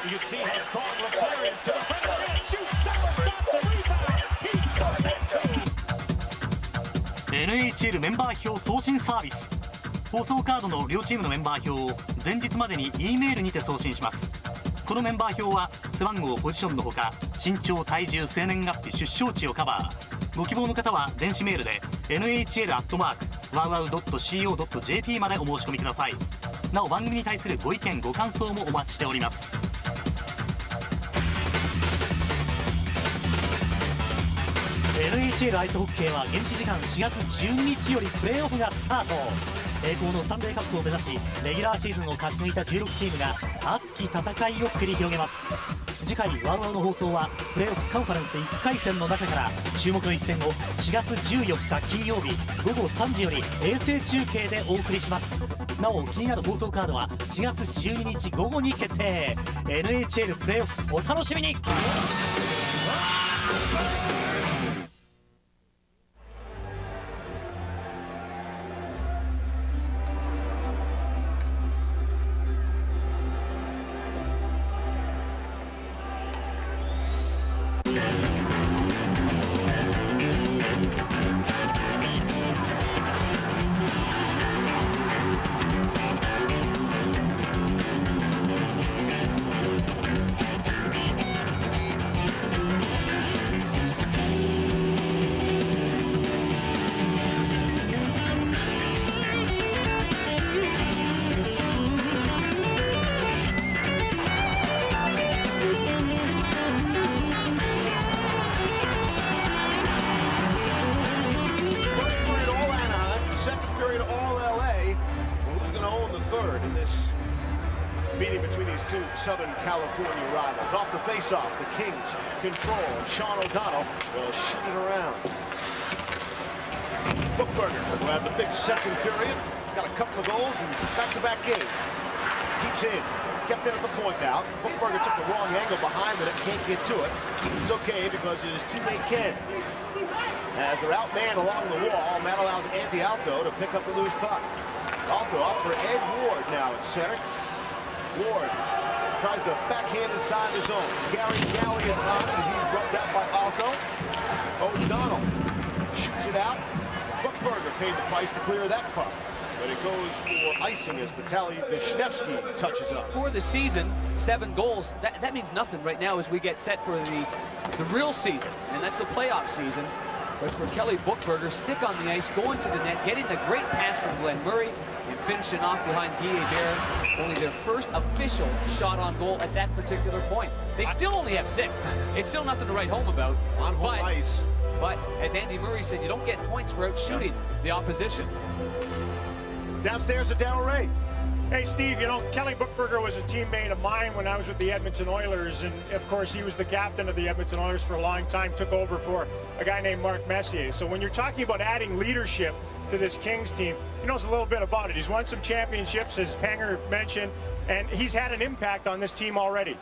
You can see how strong Leclerc is to the front of the net. Shoots, stop the rebound. He's got it too. NHL メンバー表送信サービス。放送カードの両チームのメンバー表を前日までに E メールにて送信します。このメンバー表は背番号、ポジションのほか身長、体重、生年月日、出生地をカバー。ご希望の方は電子メールで nhl@wowwow.co.jp までお申し込みください。なお番組に対するご意見ご感想もお待ちしております。NHL アイスホッケーは現地時間4月12日よりプレーオフがスタート。栄光のスタンレーカップを目指しレギュラーシーズンを勝ち抜いた16チームが熱き戦いを繰り広げます。次回ワウワウの放送はプレーオフカンファレンス1回戦の中から注目の一戦を4月14日金曜日午後3時より衛星中継でお送りします。なお気になる放送カードは4月12日午後に決定。 NHL プレーオフお楽しみに。Meeting between these two Southern California rivals. Off the face-off, the Kings control, and Sean O'Donnell will shoot it around. Bookberger will have the big second period. Got a couple of goals and back-to-back games. Keeps in. Kept in at the point now. Bookberger took the wrong angle behind it. Can't get to it. It's okay because his teammate can. As they're outmanned along the wall, that allows Anthony Alto to pick up the loose puck. Alto off for Ed Ward now at center. Ward tries to backhand inside the zone. Gary Galley is on it, and he's rubbed out by Alto. O'Donnell shoots it out. Bookberger paid the price to clear that puck. But it goes for icing as Vitaly Vishnevsky touches up. For the season, 7 goals. That means nothing right now as we get set for the real season, and that's the playoff season. But for Kelly Bookberger, stick on the ice, going to the net, getting the great pass from Glenn Murray, and finishing off behind Guy Hebert. Only their first official shot on goal at that particular point. They still only have 6. It's still nothing to write home about. On home ice. But as Andy Murray said, you don't get points for out shooting the opposition. Downstairs to Darryl Ray. Hey, Steve, you know, Kelly Bookberger was a teammate of mine when I was with the Edmonton Oilers, and of course he was the captain of the Edmonton Oilers for a long time, took over for a guy named Mark Messier. So when you're talking about adding leadership to this Kings team, he knows a little bit about it. He's won some championships, as Panger mentioned, and he's had an impact on this team already.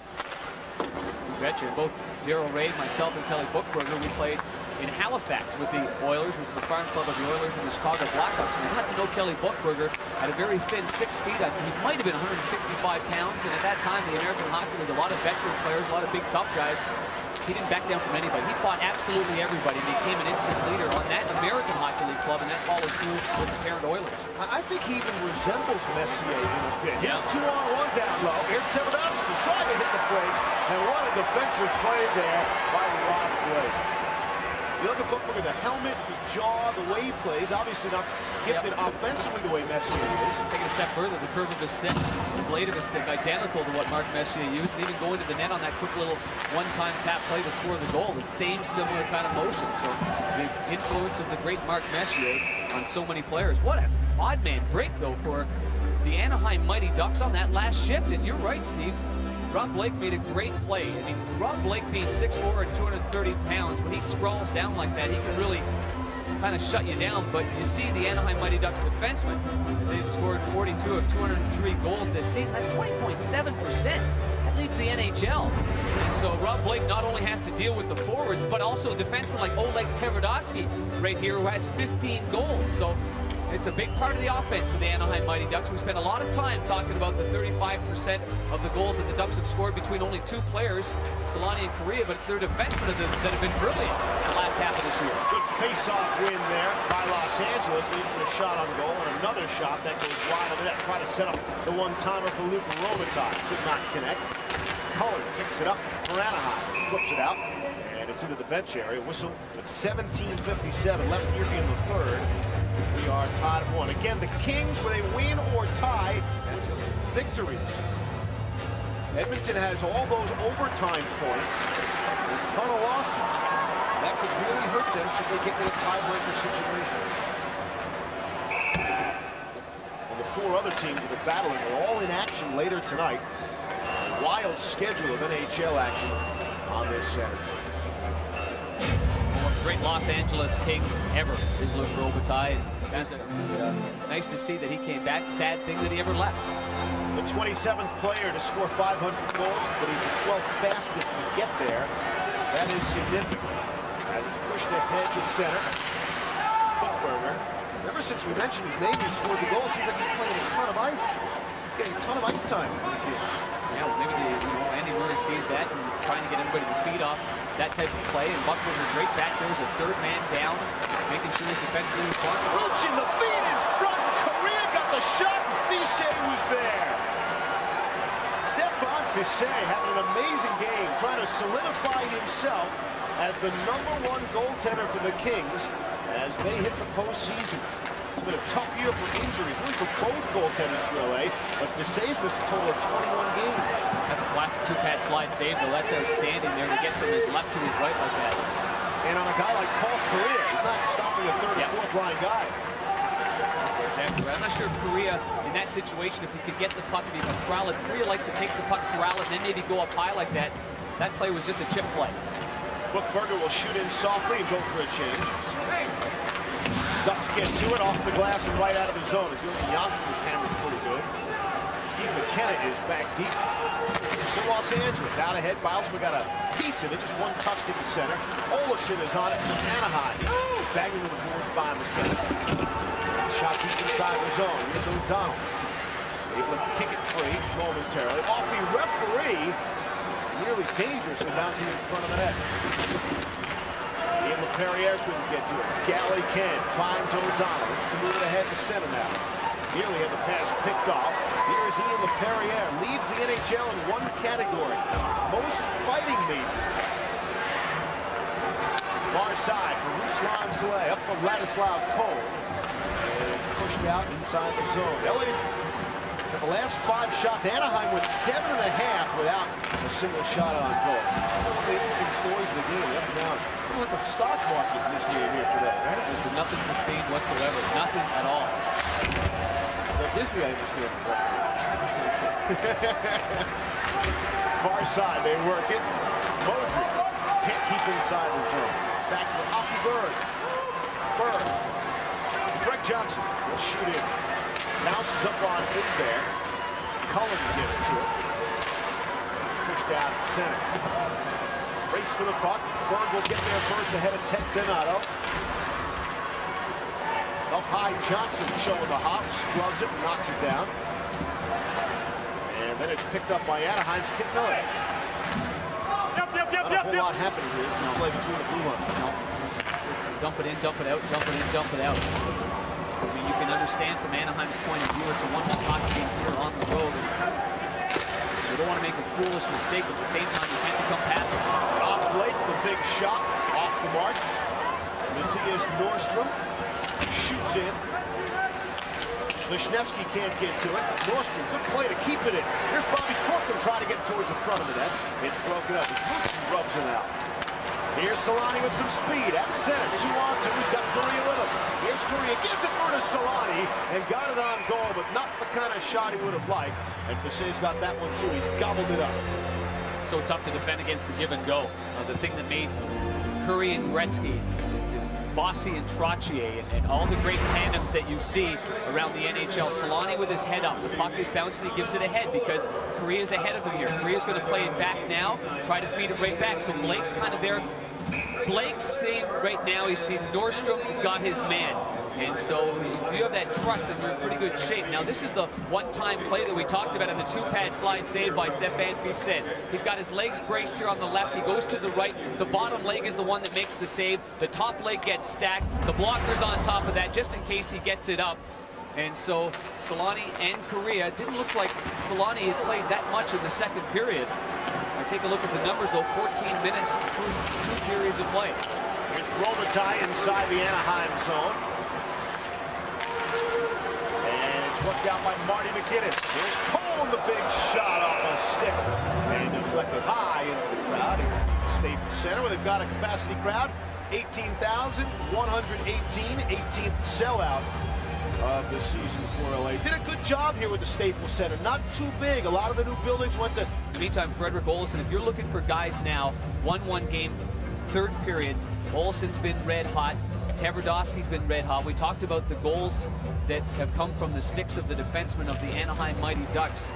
You betcha. Both Darryl Ray, myself, and Kelly Bookberger, we played in Halifax with the Oilers, which is the farm club of the Oilers and the Chicago Blackhawks. And I got to know Kelly Bookberger at a very thin 6 feet. He might have been 165 pounds, and at that time, the American Hockey League, a lot of veteran players, a lot of big tough guys. He didn't back down from anybody. He fought absolutely everybody and became an instant leader on that American Hockey League club, and that followed through with the parent Oilers. I think he even resembles Messier in a bit. Here's 2-on-1 down low. Here's Tevadowski trying to hit the brakes, and what a defensive play there by Rob Blake. You look at Bookberger, the helmet, the jaw, the way he plays, obviously not gifted offensively the way Messier is. Taking a step further, the curve of his stick, the blade of his stick, identical to what Mark Messier used, and even going to the net on that quick little one-time tap play to score the goal, the same similar kind of motion. So the influence of the great Mark Messier on so many players. What an odd man break, though, for the Anaheim Mighty Ducks on that last shift. And you're right, Steve. Rob Blake made a great play. I mean, Rob Blake being 6'4" and 230 pounds, when he sprawls down like that, he can really kind of shut you down. But you see the Anaheim Mighty Ducks defensemen, as they've scored 42 of 203 goals this season. That's 20.7%. That leads the NHL. And so Rob Blake not only has to deal with the forwards, but also defensemen like Oleg Tevadowski right here, who has 15 goals. So It's a big part of the offense for the Anaheim Mighty Ducks. We spent a lot of time talking about the 35% of the goals that the Ducks have scored between only two players, Solani and Correa, but it's their defensemen that have been brilliant in the last half of this year. Good face-off win there by Los Angeles. Leads to a shot on goal and another shot that goes wide of the net. Try to set up the one-timer for Luka Robitaille. Could not connect. Cullen picks it up for Anaheim. Flips it out. And it's into the bench area. Whistle with 17:57 left here in the third. We are tied at 1. Again, the Kings with a win or tie victories. Edmonton has all those overtime points. A ton of losses. That could really hurt them should they get in a tiebreaker situation. And the 4 other teams that are battling are all in action later tonight. A wild schedule of NHL action on this Saturday. Great Los Angeles Kings ever is Luka Robitaille. Nice to see that he came back. Sad thing that he ever left. The 27th player to score 500 goals, but he's the 12th fastest to get there. That is significant. As it's pushed ahead to center. Buchberger. Ever since we mentioned his name, he scored the goal. Seems like he's playing a ton of ice. Getting a ton of ice time. Yeah, well, maybe Andy Murray sees that and trying to get everybody to feed off that type of play. And Buchberger's right back there as a third man down, making sure he's defensively responsible. Reaching the feed in front. Correa got the shot, and Fiset was there. Stephane Fiset having an amazing game, trying to solidify himself as the #1 goaltender for the Kings as they hit the postseason. It's been a tough year for injuries, really for both goaltenders for LA, but Fiset's missed a total of 21 games. That's a classic two-pad slide save, though. That's outstanding there to get from his left to his right like that. And on a guy like Paul Correa, he's not stopping a third or fourth line guy. Exactly right. I'm not sure if Correa, in that situation, if he could get the puck and he could corral it, Correa likes to take the puck, corral it, and then maybe go up high like that. That play was just a chip play. Buchberger will shoot in softly and go for a change. Ducks get to it off the glass and right out of the zone as Jürgen Janssen is hammered pretty good. Steve McKenna is back deep for Los Angeles. Out ahead, Bilesma got a piece of it, just one touch to the center. Olofsson is on it from Anaheim. Bagging to the boards by McKenna. Shot deep inside the zone. Here's O'Donnell. Able to kick it free momentarily. Off the referee. Nearly dangerous and bouncing in front of the net. Ian LaPerriere couldn't get to it. Galley can. Finds O'Donnell. Looks to move it ahead to center now. Nearly had the pass picked off. Here is Ian LaPerriere. Leads the NHL in one category. Most fighting majors. Far side for Ruslan Zalay. Up for Ladislav Cole. And it's pushed out inside the zone. LA's got the last 5 shots. Anaheim went 7.5 without a single shot on goal. One of the interesting stories of the game, up and down. It's like the stock market in this game here today, right? Nothing sustained whatsoever. Nothing at all. The Disney, I understand. Far side, they work it. Mosley can't keep inside the zone. It's back to Hockey Bird. Bird. Greg Johnson will shoot in. Bounces up on in there. Cullen gets to it. It's pushed out at center. Race for the puck. Berg will get there first ahead of Ted Donato. Up high, Johnson showing the hops. Gloves it and knocks it down. And then it's picked up by Anaheim's Kit Miller. Not a whole lot happening here. It's no play between the blue ones. No. Dump it in, dump it out, dump it in, dump it out. I mean, you can understand from Anaheim's point of view, it's a one-hole hockey game here on the road. You don't want to make a foolish mistake, but at the same time, you can't become passive. Rob Blake, the big shot off the mark. Matthias Nordstrom shoots in. Wisniewski can't get to it. Nordstrom, good play to keep it in. Here's Bobby Corcoran trying to get towards the front of the net. It's broken up. Lucci rubs it out. Here's Solani with some speed at center. 2-on-2. He's got Correa with him. Here's Correa. Gives it for to Solani and got it on goal, but not the kind of shot he would have liked. And Fiset's got that one too. He's gobbled it up. So tough to defend against the give and go. The thing that made Curry and Gretzky, Bossy and Trottier, and all the great tandems that you see around the NHL. Solani with his head up. The puck is bouncing. He gives it ahead because Correa's ahead of him here. Correa's going to play it back now, try to feed it right back. So Blake's kind of there. Blake's saying right now, he's seen Nordstrom has got his man. And so if you have that trust, then you're in pretty good shape. Now, this is the one-time play that we talked about in the two-pad slide saved by Stefan Fusset. He's got his legs braced here on the left. He goes to the right. The bottom leg is the one that makes the save. The top leg gets stacked. The blocker's on top of that just in case he gets it up. And so Solani and Correa, didn't look like Solani had played that much in the second period. I take a look at the numbers, though, 14 minutes through 2 periods of play. Here's Robitaille inside the Anaheim zone. And it's worked out by Marty McKinnis. Here's Cole, the big shot off a stick. And deflected high into the crowd here at the Staples Center, where they've got a capacity crowd, 18,118, 18th sellout of the season for LA. Did a good job here with the Staples Center. Not too big. A lot of the new buildings went to... Meantime, Frederick Olsson, if you're looking for guys now, 1-1 game, third period, Olsson's been red hot. Tverdovsky's been red hot. We talked about the goals that have come from the sticks of the defensemen of the Anaheim Mighty Ducks.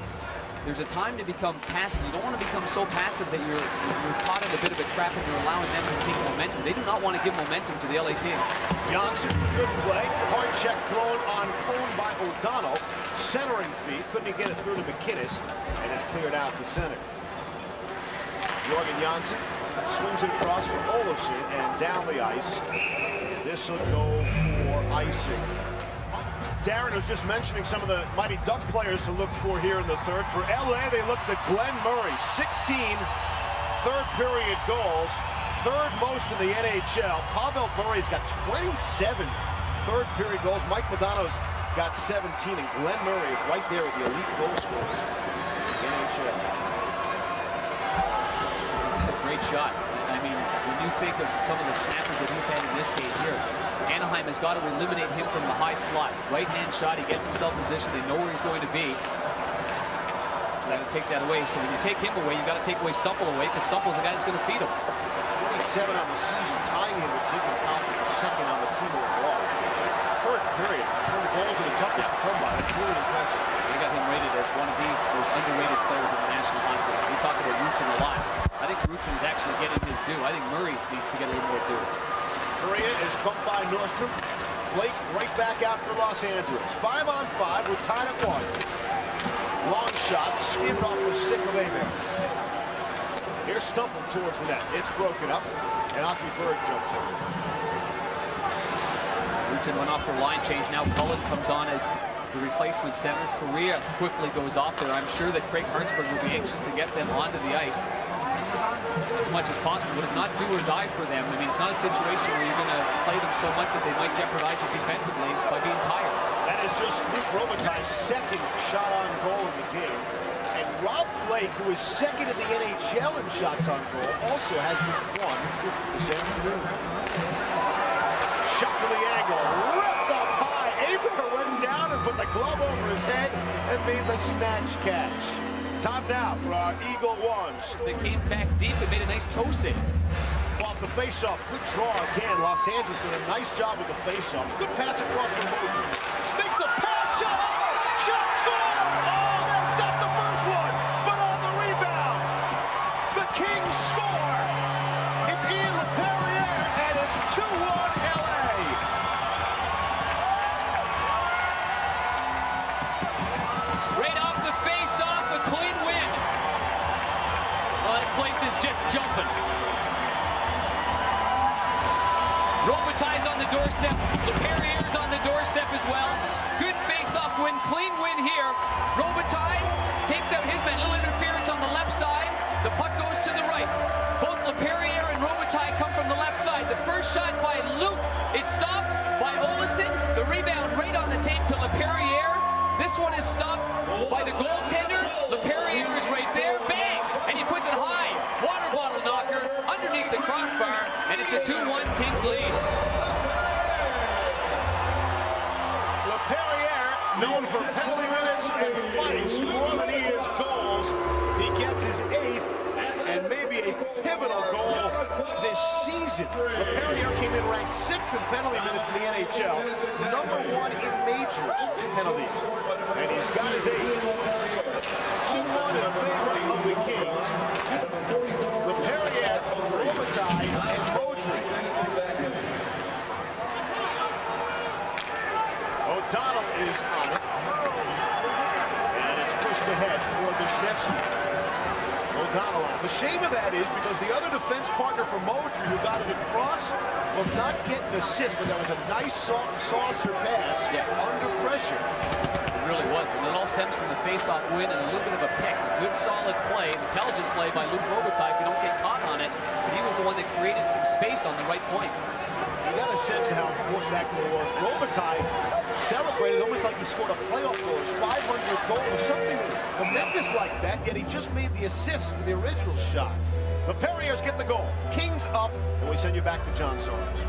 There's a time to become passive. You don't want to become so passive that you're caught in a bit of a trap and you're allowing them to take momentum. They do not want to give momentum to the LA Kings. Janssen, good play. Hard check thrown on Cone by O'Donnell. Centering feed. Couldn't he get it through to McKinnis, and it's cleared out to center. Jorgen Janssen swings it across for Olofsson and down the ice. And this will go for icing. Darren was just mentioning some of the Mighty Duck players to look for here in the third. For LA, they look to Glenn Murray. 16 third period goals, third most in the NHL. Pavel Bure's got 27 third period goals. Mike Modano's got 17, and Glenn Murray is right there with the elite goal scorers in the NHL. A great shot. I mean, when you think of some of the snappers that he's had in this game here, Anaheim has got to eliminate him from the high slot. Right-hand shot, he gets himself positioned. They know where he's going to be. Got to take that away. So when you take him away, you got to take away Stumple away, because Stumple's the guy that's going to feed him. 27 on the season, tying him with Ziegler County for second on the team overall. Third period, it's one of the goals that are toughest to come by. It's really impressive. They got him rated as one of the most underrated players in the National Hockey League. We talk about Ruchin a lot. I think Ruchin is actually getting his due. I think Murray needs to get a little more due. Correa is bumped by Nordstrom. Blake right back out for Los Angeles. 5-on-5, we're tied at 1. Long shot, skimmed off the stick of Amer. Here's Stumple towards the net. It's broken up, and Aki Berg jumps in. Ruchin went off for line change. Now Cullen comes on as the replacement center. Correa quickly goes off there. I'm sure that Craig Hartsburg will be anxious to get them onto the ice as much as possible, but it's not do or die for them. I mean, it's not a situation where you're going to play them so much that they might jeopardize you defensively by being tired. That is just Luke Robitaille's second shot on goal in the game. And Rob Blake, who is second in the NHL in shots on goal, also has just one this afternoon. Shot for the angle, ripped up high. Aber went down and put the glove over his head and made the snatch catch. Time now for our Eagle Ones. They came back deep and made a nice toe save. Off the faceoff, good draw again. Los Angeles doing a nice job with the faceoff. Good pass across the motion. Makes the pass, shot! Shot, score! Oh, they stopped the first one, but on the rebound, the Kings score. It's Ian LePerriere, and it's 2-1 LA. Right off the face-off, a clean win. Well, this place is just jumping. Robitaille's on the doorstep. LePerriere's on the doorstep as well. Good face-off win, clean win here. Robitaille takes out his man. Little interference on the left side. The puck goes to the right. Both LePerriere and Robitaille come from the left side. The first shot by Luke is stopped by Olofsson. The rebound right on the tape to LePerriere. This one is stopped by the goaltender. LePerriere is right there. Bang! And he puts it high. Water bottle knocker underneath the crossbar. And it's a 2-1 Kings lead. LePerriere, known for penalty minutes and fights more than he is goals. He gets his 8th and maybe a pivotal goal this season. LePerriere came in ranked 6th in penalty minutes in the NHL, #1 in majors penalties. And he's got his 8th. 2-1 in favor of the Kings. LePerriere, Robitaille, and Modry. ahead for Wisniewski. O'Donnell out. The shame of that is because the other defense partner for Modry, who got it across, was not getting assist, but that was a nice soft saucer pass under pressure. It really was, and it all stems from the face-off win and a little bit of a pick. A good, solid play, intelligent play by Luke Robitaille. If you don't get caught on it, but he was the one that created some space on the right point. You got a sense of how important that goal was. Robitaille celebrated almost like he scored a playoff goal. His 500th goal or something momentous like that, yet he just made the assist for the original shot. The Perriers get the goal. Kings up, and we send you back to John Saunders.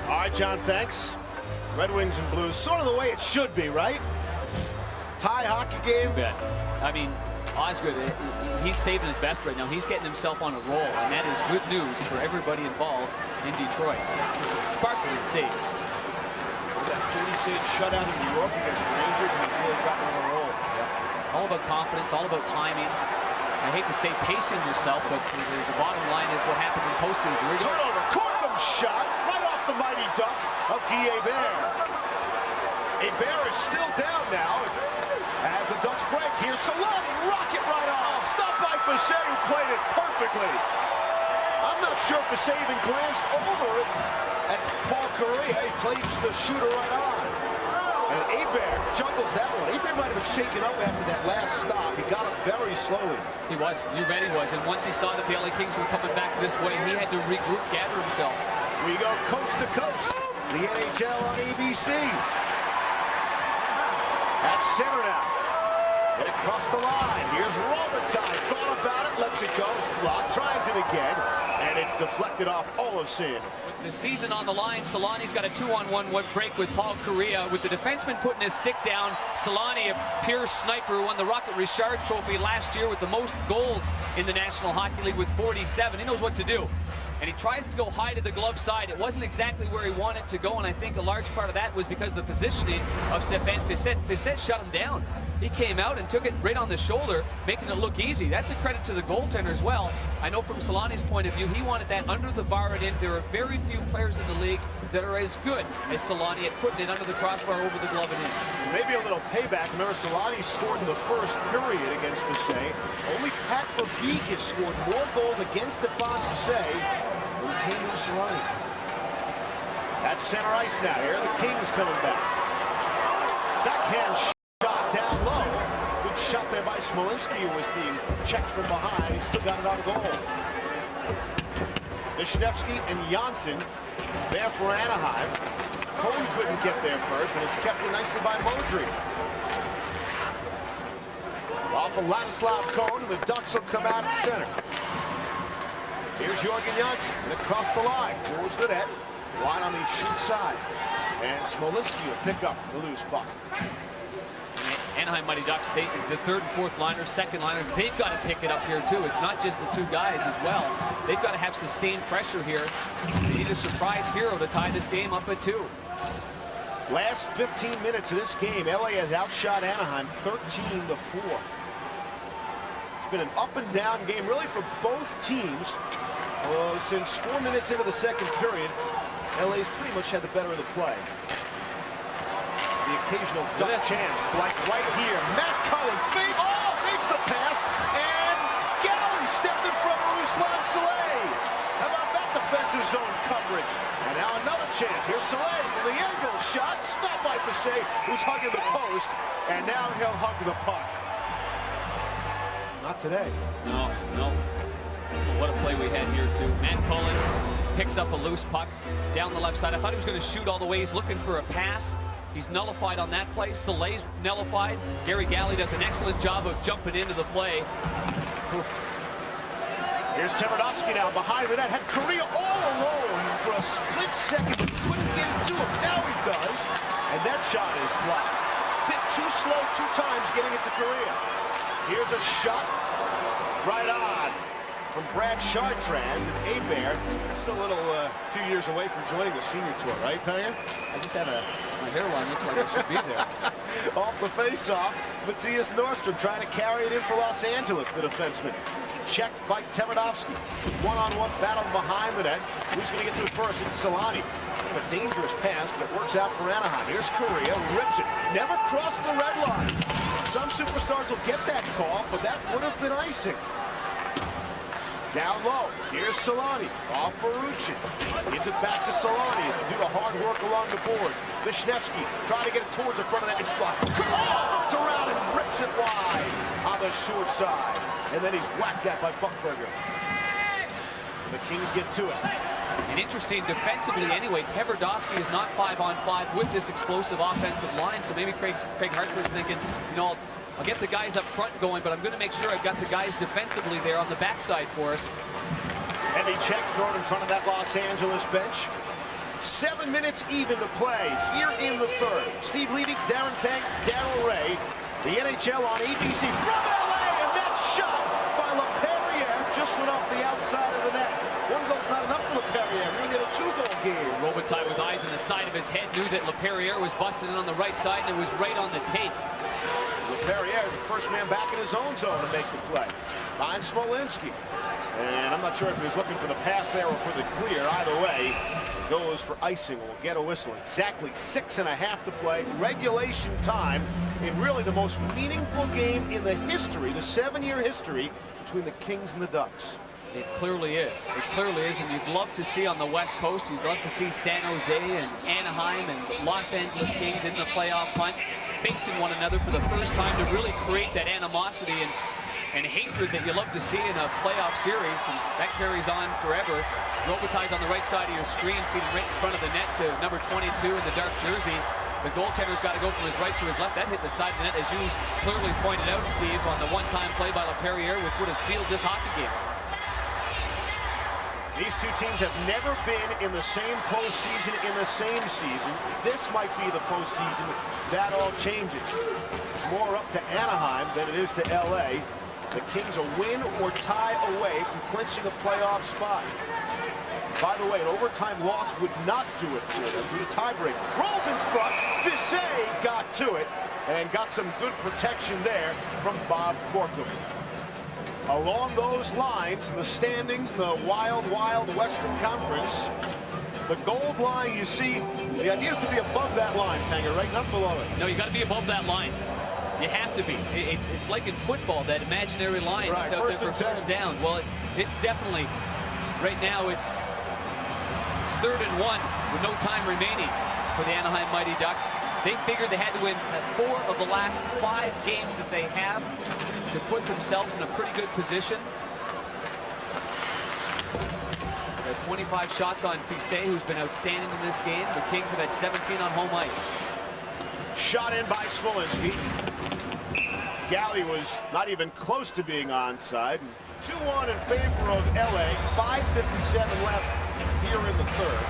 All right, John, thanks. Red Wings and Blues, sort of the way it should be, right? Tie hockey game. You bet. I mean, Osgood, he's saving his best right now. He's getting himself on a roll, and that is good news for everybody involved in Detroit. With some sparkling saves. That 30-save shutout in New York against the Rangers, and he really got on a roll. All about confidence, all about timing. I hate to say pacing yourself, but the bottom line is what happens in postseason. Turnover, Corkum's shot right off the mighty duck of Guy Hebert. Hebert is still down now as the Ducks break. Here's Solani, rocket right off. Stopped by Fossé, who played it perfectly. I'm not sure if Fossé even glanced over it at Paul Kariya. He played the shooter right on. And Hebert juggles that one. Hebert might have been shaken up after that last stop. He got up very slowly. He was. You bet he was. And once he saw that the LA Kings were coming back this way, he had to regroup, gather himself. We go coast to coast. The NHL on ABC. That's center now. And across the line. Here's Robitaille. Thought about it. Lets it go. It's blocked. Tries it again. And it's deflected off Olofsson. With the season on the line, Solani's got a 2-on-1 break with Paul Kariya. With the defenseman putting his stick down, Solani, a pure sniper who won the Rocket Richard Trophy last year with the most goals in the National Hockey League with 47. He knows what to do. And he tries to go high to the glove side. It wasn't exactly where he wanted to go, and I think a large part of that was because of the positioning of Stéphane Fiset. Fiset shut him down. He came out and took it right on the shoulder, making it look easy. That's a credit to the goaltender as well. I know from Solani's point of view, he wanted that under the bar and in. There are very few players in the league that are as good as Solani at putting it under the crossbar, over the glove and in. Maybe a little payback. Remember, Solani scored in the first period against Fossé. Only Pat Verbeek has scored more goals against Stéphane Fossé than Teemu Solani. That's center ice now. Here are the Kings coming back. Backhand shot down low. Good shot there by Smolinski, who was being checked from behind. He still got it on goal. Wisniewski and Janssen there for Anaheim. Cohen couldn't get there first, and it's kept in nicely by Modry. Off of Ladislav Cohen, and the Ducks will come out at center. Here's Jorgen Janssen, and across the line, towards the net, wide on the shoot side. And Smolinski will pick up the loose puck. Anaheim Mighty Ducks, the third and fourth liners, second liners, they've got to pick it up here too. It's not just the two guys as well. They've got to have sustained pressure here. They need a surprise hero to tie this game up at 2. Last 15 minutes of this game, LA has outshot Anaheim 13-4. It's been an up and down game really for both teams. Since 4 minutes into the second period, LA's pretty much had the better of the play. The occasional duck chance, like right here. Matt Cullen fakes the pass, and Galley stepped in front of Ruslan Saleh. How about that defensive zone coverage? And now another chance. Here's Saleh from the angle shot. Stopped by Fossé, who's hugging the post, and now he'll hug the puck. Not today. No. What a play we had here too. Matt Cullen picks up a loose puck down the left side. I thought he was going to shoot all the way. He's looking for a pass. He's nullified on that play. Soleil's nullified. Gary Galley does an excellent job of jumping into the play. Oof. Here's Tverdovsky now behind the net. Had Kariya all alone for a split second, but couldn't get it to him. Now he does, and that shot is blocked. Bit too slow 2 times getting it to Kariya. Here's a shot right on from Brad Chartrand, and Hebert still a little few years away from joining the senior tour, right, Perrier? I just have my hairline looks like it should be there. Off the face-off, Matthias Nordstrom trying to carry it in for Los Angeles, the defenseman. Checked by Tverdovsky. One-on-one battle behind the net. Who's going to get to it first? It's Solani. Kind of a dangerous pass, but it works out for Anaheim. Here's Correa, rips it. Never crossed the red line. Some superstars will get that call, but that would have been icing. Down low. Here's Solani. Off for Ruchin. Gives it back to Solani as they do the hard work along the boards. Vishnevsky trying to get it towards the front of that. It's blocked. Turns around and rips it wide on the short side. And then he's whacked at by Buckberger. The Kings get to it. And interesting defensively anyway, Tverdovsky is not 5-on-5 with this explosive offensive line, so maybe Craig Hartford's thinking, you know, I'll get the guys up front going, but I'm going to make sure I've got the guys defensively there on the backside for us. Heavy check thrown in front of that Los Angeles bench. 7 minutes even to play here in the third. Steve Levy, Darren Pang, Daryl Ray, the NHL on ABC from LA, and that shot by LaPerriere just went off the outside of the net. One goal's not enough for LaPerriere. Really had a 2-goal game. Robitaille with eyes on the side of his head knew that LaPerriere was busted in on the right side, and it was right on the tape. LaPerriere is the first man back in his own zone to make the play. Behind Smolinski. And I'm not sure if he was looking for the pass there or for the clear. Either way, it goes for icing. We'll get a whistle. Exactly 6.5 to play. Regulation time in really the most meaningful game in the history, the 7-year history between the Kings and the Ducks. It clearly is. It clearly is, and you'd love to see on the West Coast, you'd love to see San Jose and Anaheim and Los Angeles Kings in the playoff hunt, facing one another for the first time to really create that animosity and hatred that you love to see in a playoff series, and that carries on forever. Robitaille's on the right side of your screen, feeding right in front of the net to number 22 in the dark jersey. The goaltender's got to go from his right to his left. That hit the side of the net, as you clearly pointed out, Steve, on the one-time play by LaPerriere, which would have sealed this hockey game. These two teams have never been in the same postseason in the same season. This might be the postseason. That all changes. It's more up to Anaheim than it is to LA. The Kings a win or tie away from clinching a playoff spot. By the way, an overtime loss would not do it for them due to tiebreak. Rolls in front. Fissé got to it and got some good protection there from Bob Corkum. Along those lines, the standings, the wild, wild Western Conference, the gold line, you see, the idea is to be above that line, Panger, right? Not below it. No, you got to be above that line. You have to be. It's like in football, that imaginary line that's out there for first down. Well, it's definitely, right now, it's 3rd and 1 with no time remaining for the Anaheim Mighty Ducks. They figured they had to win 4 of the last 5 games that they have to put themselves in a pretty good position. 25 shots on Fissé, who's been outstanding in this game. The Kings have had 17 on home ice. Shot in by Smolinski. Galley was not even close to being onside. 2-1 in favor of LA. 5:57 left here in the third.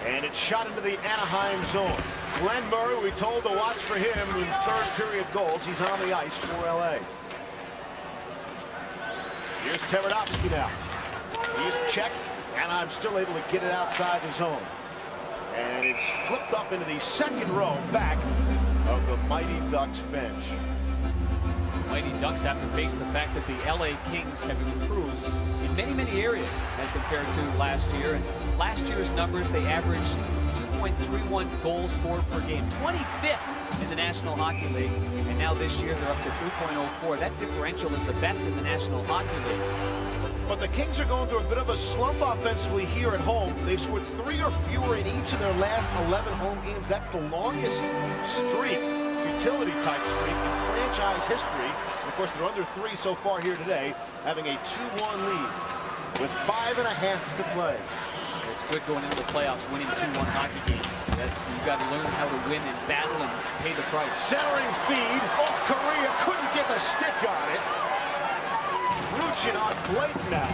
And it's shot into the Anaheim zone. Glenn Murray, we told to watch for him in third period goals. He's on the ice for LA. Here's Tverdovsky now. He's checked. Anaheim still able to get it outside the zone. And it's flipped up into the second row back of the Mighty Ducks bench. Mighty Ducks have to face the fact that the LA Kings have improved in many, many areas as compared to last year. And last year's numbers, they averaged 2.31 goals for per game, 25th in the National Hockey League. And now this year, they're up to 3.04. That differential is the best in the National Hockey League. But the Kings are going through a bit of a slump offensively here at home. They've scored 3 or fewer in each of their last 11 home games. That's the longest streak, utility type streak in franchise history. And of course, they're under 3 so far here today, having a 2-1 lead with 5.5 to play. It's good going into the playoffs, winning 2-1 hockey games. You've got to learn how to win in battle and pay the price. Centering feed. Oh, Correa couldn't get the stick on it. Ruchin on Blake now.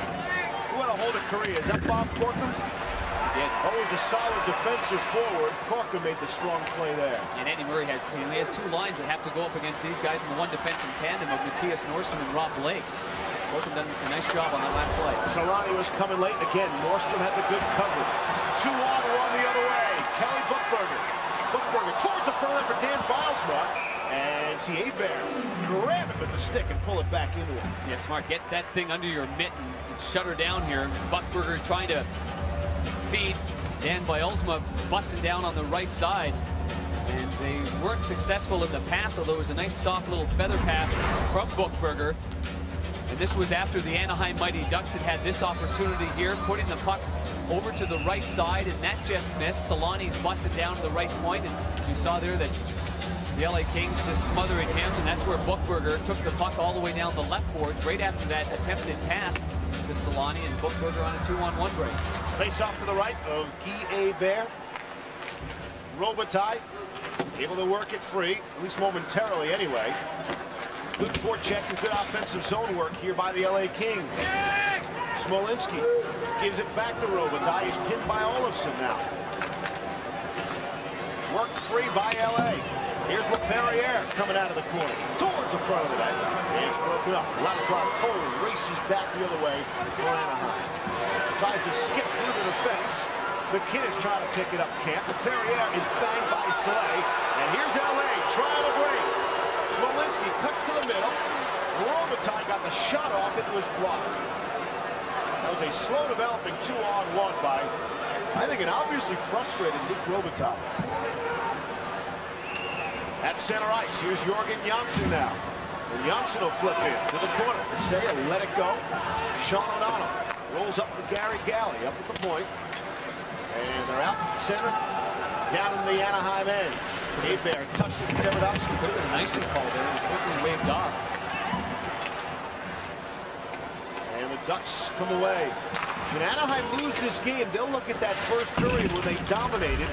Who had a hold of Correa? Is that Bob Corkum? He did. Always a solid defensive forward. Corkum made the strong play there. And Andy Murray has, he has 2 lines that have to go up against these guys in the one defensive tandem of Matthias Nordstrom and Rob Blake. Corkum done a nice job on that last play. Solani was coming late again. Nordstrom had the good coverage. 2 on, 1 the other way. Kelly Buckberger. Buckberger towards the front line for Dan Bilesma. And and see Hebert grab it with the stick and pull it back into him. Yeah, smart. Get that thing under your mitten and shut her down here. Buchberger trying to feed Dan Bielsma, busting down on the right side. And they weren't successful in the pass, although it was a nice soft little feather pass from Buchberger. And this was after the Anaheim Mighty Ducks had this opportunity here, putting the puck over to the right side, and that just missed. Solani's busted down to the right point, and you saw there that the LA Kings just smothering him, and that's where Buchberger took the puck all the way down the left boards right after that attempted pass to Solani, and Buchberger on a 2-on-1 break. Face off to the right of Guy Hebert. Robitaille able to work it free, at least momentarily anyway. Good forecheck and good offensive zone work here by the LA Kings. Smolinski gives it back to Robitaille. He's pinned by Olofsson now. Worked free by LA. Here's LaPerriere coming out of the corner towards the front of the net. And it's broken up. Ladislav Cole races back the other way for Anaheim. Tries to skip through the defense. McKinnis trying to pick it up. Can't. LaPerriere is banged by Slay. And here's LA trying to break. Smolinski cuts to the middle. Robitaille got the shot off. It was blocked. That was a slow developing 2-on-1 by, I think, an obviously frustrated Luc Robitaille. At center ice, here's Jorgen Janssen now. And Janssen will flip in to the corner. Visea let it go. Sean O'Donnell rolls up for Gary Galley up at the point. And they're out center, down in the Anaheim end. Hebert touched it to Tverdovsky. Could have been an icing call there. It was quickly waved off. And the Ducks come away. Should Anaheim lose this game, they'll look at that first period where they dominated.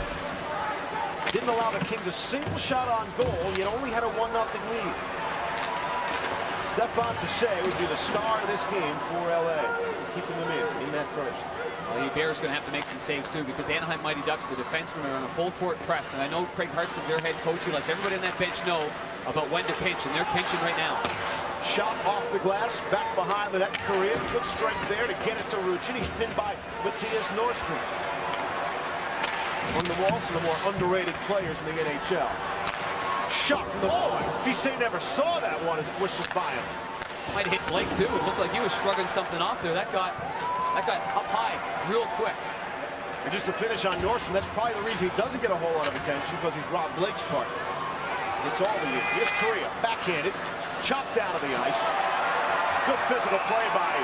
Didn't allow the Kings a single shot on goal, yet only had a 1-0 lead. Stefan Visea would be the star of this game for LA, keeping them in that first. Well, Hebert's going to have to make some saves too, because the Anaheim Mighty Ducks, the defensemen, are on a full court press. And I know Craig Hartsburg, their head coach, he lets everybody on that bench know about when to pinch, and they're pinching right now. Shot off the glass, back behind the net. Korea, good strength there to get it to Ruchin. He's pinned by Matthias Nordstrom. One of the also the more underrated players in the NHL. Shot from the point. Visea never saw that one as it whistled by him. Might have hit Blake too. It looked like he was shrugging something off there. That got up high real quick. And just to finish on Nordstrom, that's probably the reason he doesn't get a whole lot of attention, because he's Rob Blake's partner. It's all the year. Here's Korea, backhanded, chopped down to the ice. Good physical play by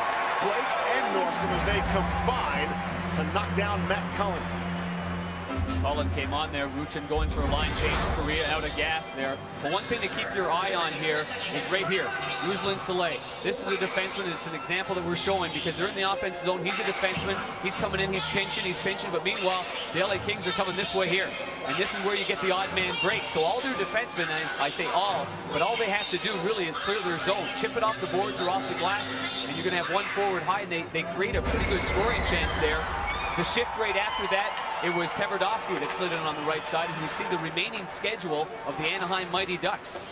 Blake and Nordstrom as they combine to knock down Matt Cullen. Cullen came on there. Ruchin going for a line change. Korea out of gas there. But one thing to keep your eye on here is right here. Ruslan Saleh. This is a defenseman. It's an example that we're showing because they're in the offensive zone. He's a defenseman. He's coming in. He's pinching. But meanwhile, the LA Kings are coming this way here. And this is where you get the odd man break. So all their defensemen, I say all, but all they have to do really is clear their zone. Chip it off the boards or off the glass, and you're going to have one forward high, and they create a pretty good scoring chance there. The shift right after that, it was Tverdovsky that slid in on the right side as we see the remaining schedule of the Anaheim Mighty Ducks.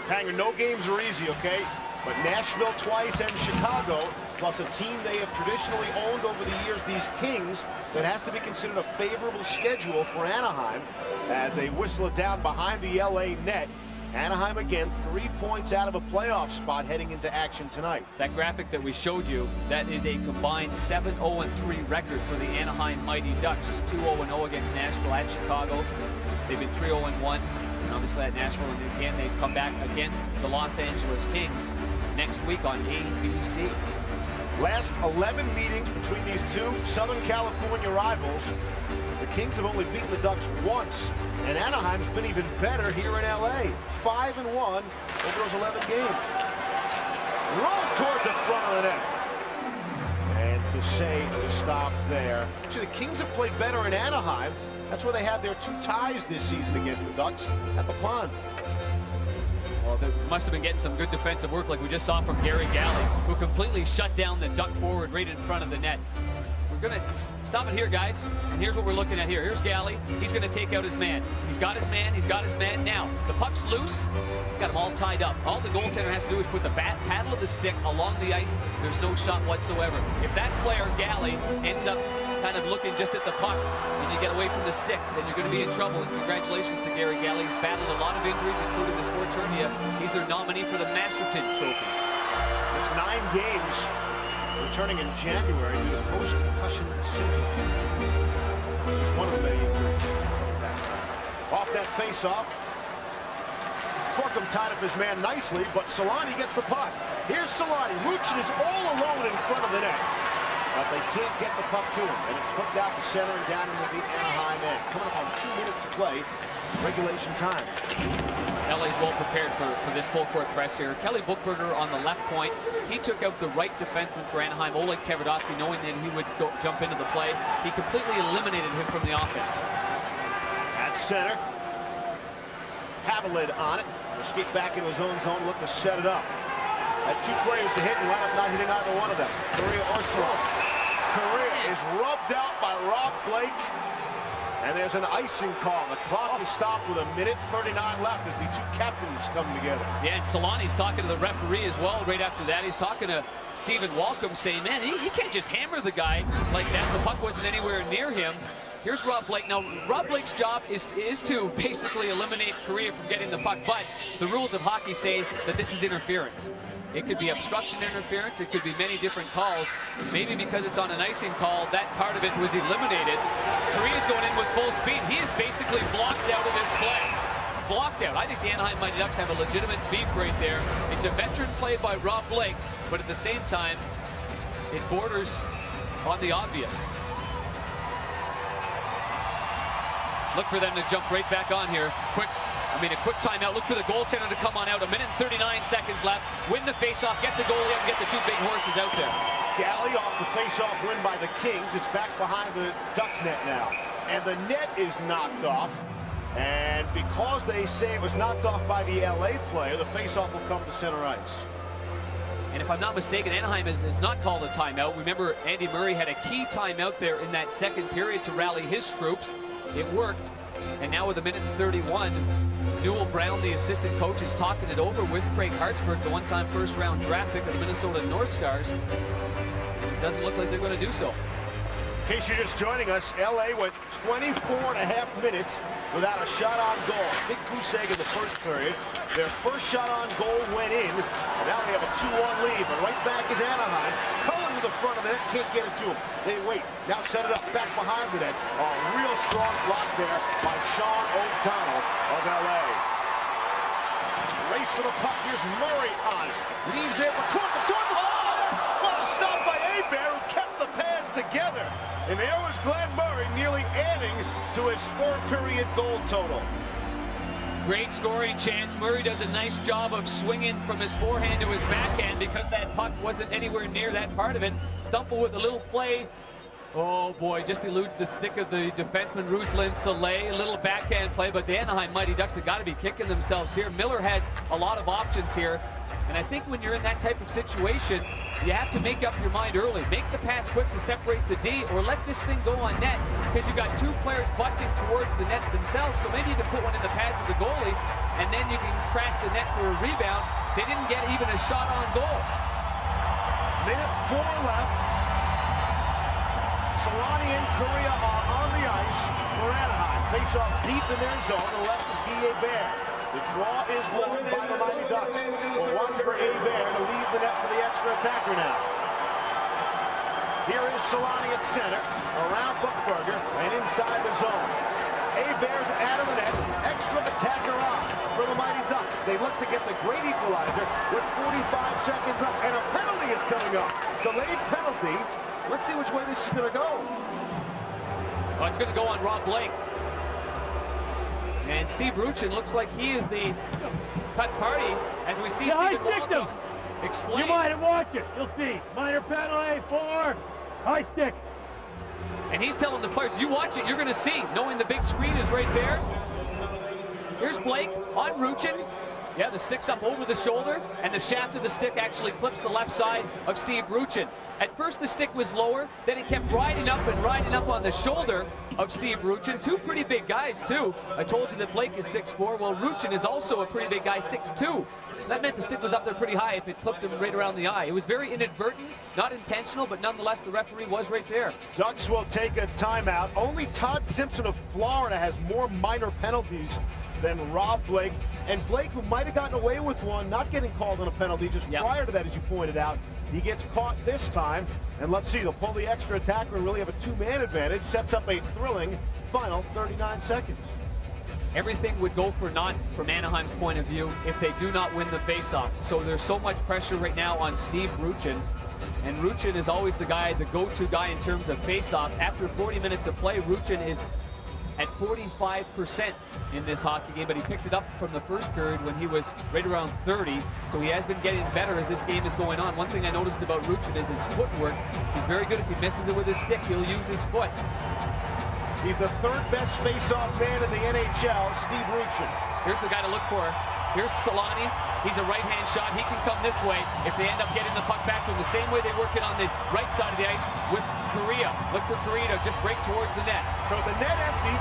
Hanger, no games are easy, okay? But Nashville twice and Chicago, plus a team they have traditionally owned over the years, these Kings, that has to be considered a favorable schedule for Anaheim as they whistle it down behind the LA net. Anaheim again 3 points out of a playoff spot heading into action tonight. That graphic that we showed you, that is a combined 7-0-3 record for the Anaheim Mighty Ducks. 2-0-0 against Nashville at Chicago. They've been 3-0-1, and obviously at Nashville, and again they come back against the Los Angeles Kings next week on ABC. Last 11 meetings between these two Southern California rivals, the Kings have only beaten the Ducks once, and Anaheim's been even better here in LA. 5-1 over those 11 games. Rolls towards the front of the net. And Visea to stop there. Actually, the Kings have played better in Anaheim. That's where they had their 2 ties this season against the Ducks at the Pond. Well, they must have been getting some good defensive work like we just saw from Gary Galley, who completely shut down the Duck forward right in front of the net. We're going to stop it here, guys, and here's what we're looking at here. Here's Galley. He's going to take out his man. He's got his man. He's got his man. Now, the puck's loose. He's got them all tied up. All the goaltender has to do is put the paddle of the stick along the ice. There's no shot whatsoever. If that player, Galley, ends up kind of looking just at the puck and you get away from the stick, then you're going to be in trouble. And congratulations to Gary Galley. He's battled a lot of injuries, including the sports hernia. He's their nominee for the Masterton Trophy. It's 9 games, returning in January due to post-concussion syndrome. It's one of the many injuries. Off that face-off. Corkum tied up his man nicely, but Solani gets the puck. Here's Solani. Ruchin is all alone in front of the net. But they can't get the puck to him, and it's flipped out to center and down into the Anaheim end. Coming up on 2 minutes to play, regulation time. LA's well prepared for this full court press here. Kelly Buchberger on the left point. He took out the right defenseman for Anaheim, Oleg Tverdovsky, knowing that he would jump into the play. He completely eliminated him from the offense. At center. Havilid on it. Escape back into his own zone, look to set it up. Had 2 players to hit and wound up not hitting either one of them. Correa or Solani. Correa is rubbed out by Rob Blake. And there's an icing call. The clock is stopped with 1:39 left as the 2 captains come together. Yeah, and Solani's talking to the referee as well right after that. He's talking to Stephen Walcom saying, man, you can't just hammer the guy like that. The puck wasn't anywhere near him. Here's Rob Blake. Now, Rob Blake's job is to basically eliminate Correa from getting the puck, but the rules of hockey say that this is interference. It could be obstruction interference. It could be many different calls. Maybe because it's on an icing call, that part of it was eliminated. Correa's going in with full speed. He is basically blocked out of this play. Blocked out. I think the Anaheim Mighty Ducks have a legitimate beef right there. It's a veteran play by Rob Blake, but at the same time, it borders on the obvious. Look for them to jump right back on here. A quick timeout. Look for the goaltender to come on out. 1:39 seconds left. Win the faceoff. Get the goalie up and get the 2 big horses out there. Galley off the faceoff win by the Kings. It's back behind the Ducks net now. And the net is knocked off. And because they say it was knocked off by the LA player, the faceoff will come to center ice. And if I'm not mistaken, Anaheim has not called a timeout. Remember, Andy Murray had a key timeout there in that second period to rally his troops. It worked. And now with 1:31, Newell Brown, the assistant coach, is talking it over with Craig Hartsburg, the one-time first-round draft pick of the Minnesota North Stars. It doesn't look like they're going to do so. In case you're just joining us, LA went 24.5 minutes without a shot on goal. Big goose egg in the first period. Their first shot on goal went in, and now they have a 2-1 lead. But right back is Anaheim. Cullen to the front of the net, can't get it to him. They wait, now set it up back behind the net. A real strong block there by Sean O'Donnell of LA. Race for the puck, here's Murray on it. Leaves there for Corkum towards the what a stop by Hebert, who kept the pads together. And there was Glenn Murray nearly adding to his 4-period goal total. Great scoring chance. Murray does a nice job of swinging from his forehand to his backhand because that puck wasn't anywhere near that part of it. Stumple with a little play. Oh boy, just eludes the stick of the defenseman Ruslan Soleil. A little backhand play, but the Anaheim Mighty Ducks have got to be kicking themselves here. Miller has a lot of options here, and I think when you're in that type of situation, you have to make up your mind early. Make the pass quick to separate the D, or let this thing go on net, because you've got 2 players busting towards the net themselves, so maybe you can put one in the pads of the goalie, and then you can crash the net for a rebound. They didn't get even a shot on goal. 1:04 left. Solani and Correa are on the ice for Anaheim. Face off deep in their zone to the left of Guy Hebert. The draw is won by the Mighty Ducks. We'll watch for Hebert to leave the net for the extra attacker now. Here is Solani at center, around Buchberger, and inside the zone. Hebert's out of the net, extra attacker on for the Mighty Ducks. They look to get the great equalizer with 45 seconds up, and a penalty is coming up. Delayed penalty. Let's see which way this is going to go. Well, it's going to go on Rob Blake. And Steve Ruchin looks like he is the cut party as we see Stephen Walcom explain. You might watch it. You'll see. Minor penalty for high stick. And he's telling the players, you watch it, you're going to see, knowing the big screen is right there. Here's Blake on Ruchin. Yeah, the stick's up over the shoulder, and the shaft of the stick actually clips the left side of Steve Ruchin. At first the stick was lower, then it kept riding up and riding up on the shoulder of Steve Ruchin. Two pretty big guys too. I told you that Blake is 6'4". Well, Ruchin is also a pretty big guy, 6'2". So that meant the stick was up there pretty high if it clipped him right around the eye. It was very inadvertent, not intentional, but nonetheless the referee was right there. Ducks will take a timeout. Only Todd Simpson of Florida has more minor penalties than Rob Blake. And Blake, who might have gotten away with one, not getting called on a penalty just prior to that, as you pointed out, he gets caught this time. And let's see, they'll pull the extra attacker and really have a two-man advantage. Sets up a thrilling final 39 seconds. Everything would go for naught from Anaheim's point of view if they do not win the faceoff. So there's so much pressure right now on Steve Ruchin. And Ruchin is always the guy, the go-to guy in terms of faceoffs. After 40 minutes of play, Ruchin is at 45% in this hockey game, but he picked it up from the first period when he was right around 30, so he has been getting better as this game is going on. One thing I noticed about Ruchin is his footwork. He's very good. If he misses it with his stick, he'll use his foot. He's the third best face-off man in the NHL, Steve Ruchin. Here's the guy to look for. Here's Solani. He's a right-hand shot. He can come this way if they end up getting the puck back to him. The same way they work it on the right side of the ice with Correa. Look for Correa to just break towards the net. So the net empty.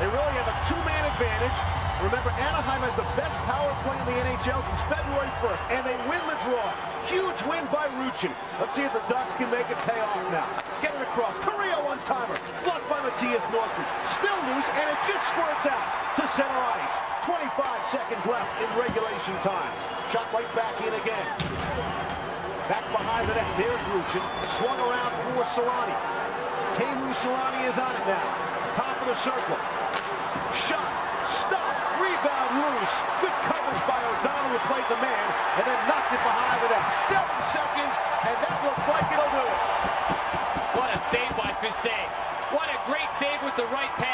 They really have a two-man advantage. Remember, Anaheim has the best power play in the NHL since February 1st, and they win the draw. Huge win by Ruchin. Let's see if the Ducks can make it pay off now. Get it across. Correa one-timer. Blocked by Matthias Nordstrom. Still loose, and it just squirts out to center ice. 25 seconds left in regulation time. Shot right back in again. Back behind the net. There's Ruchin. Swung around for Solani. Teemu Solani is on it now. Top of the circle. Shot. Stop. Rebound loose. Good coverage by O'Donnell, who played the man, and then knocked it behind the net. 7 seconds, and that looks like it'll do it. What a save by Fisset. What a great save with the right pad.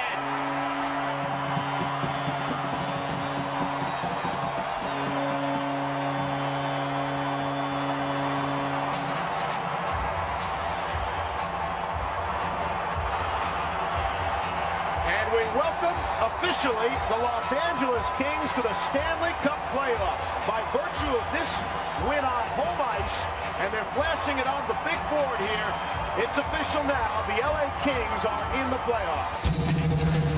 Welcome officially the Los Angeles Kings to the Stanley Cup playoffs by virtue of this win on home ice, and they're flashing it on the big board here. It's official now. The LA Kings are in the playoffs.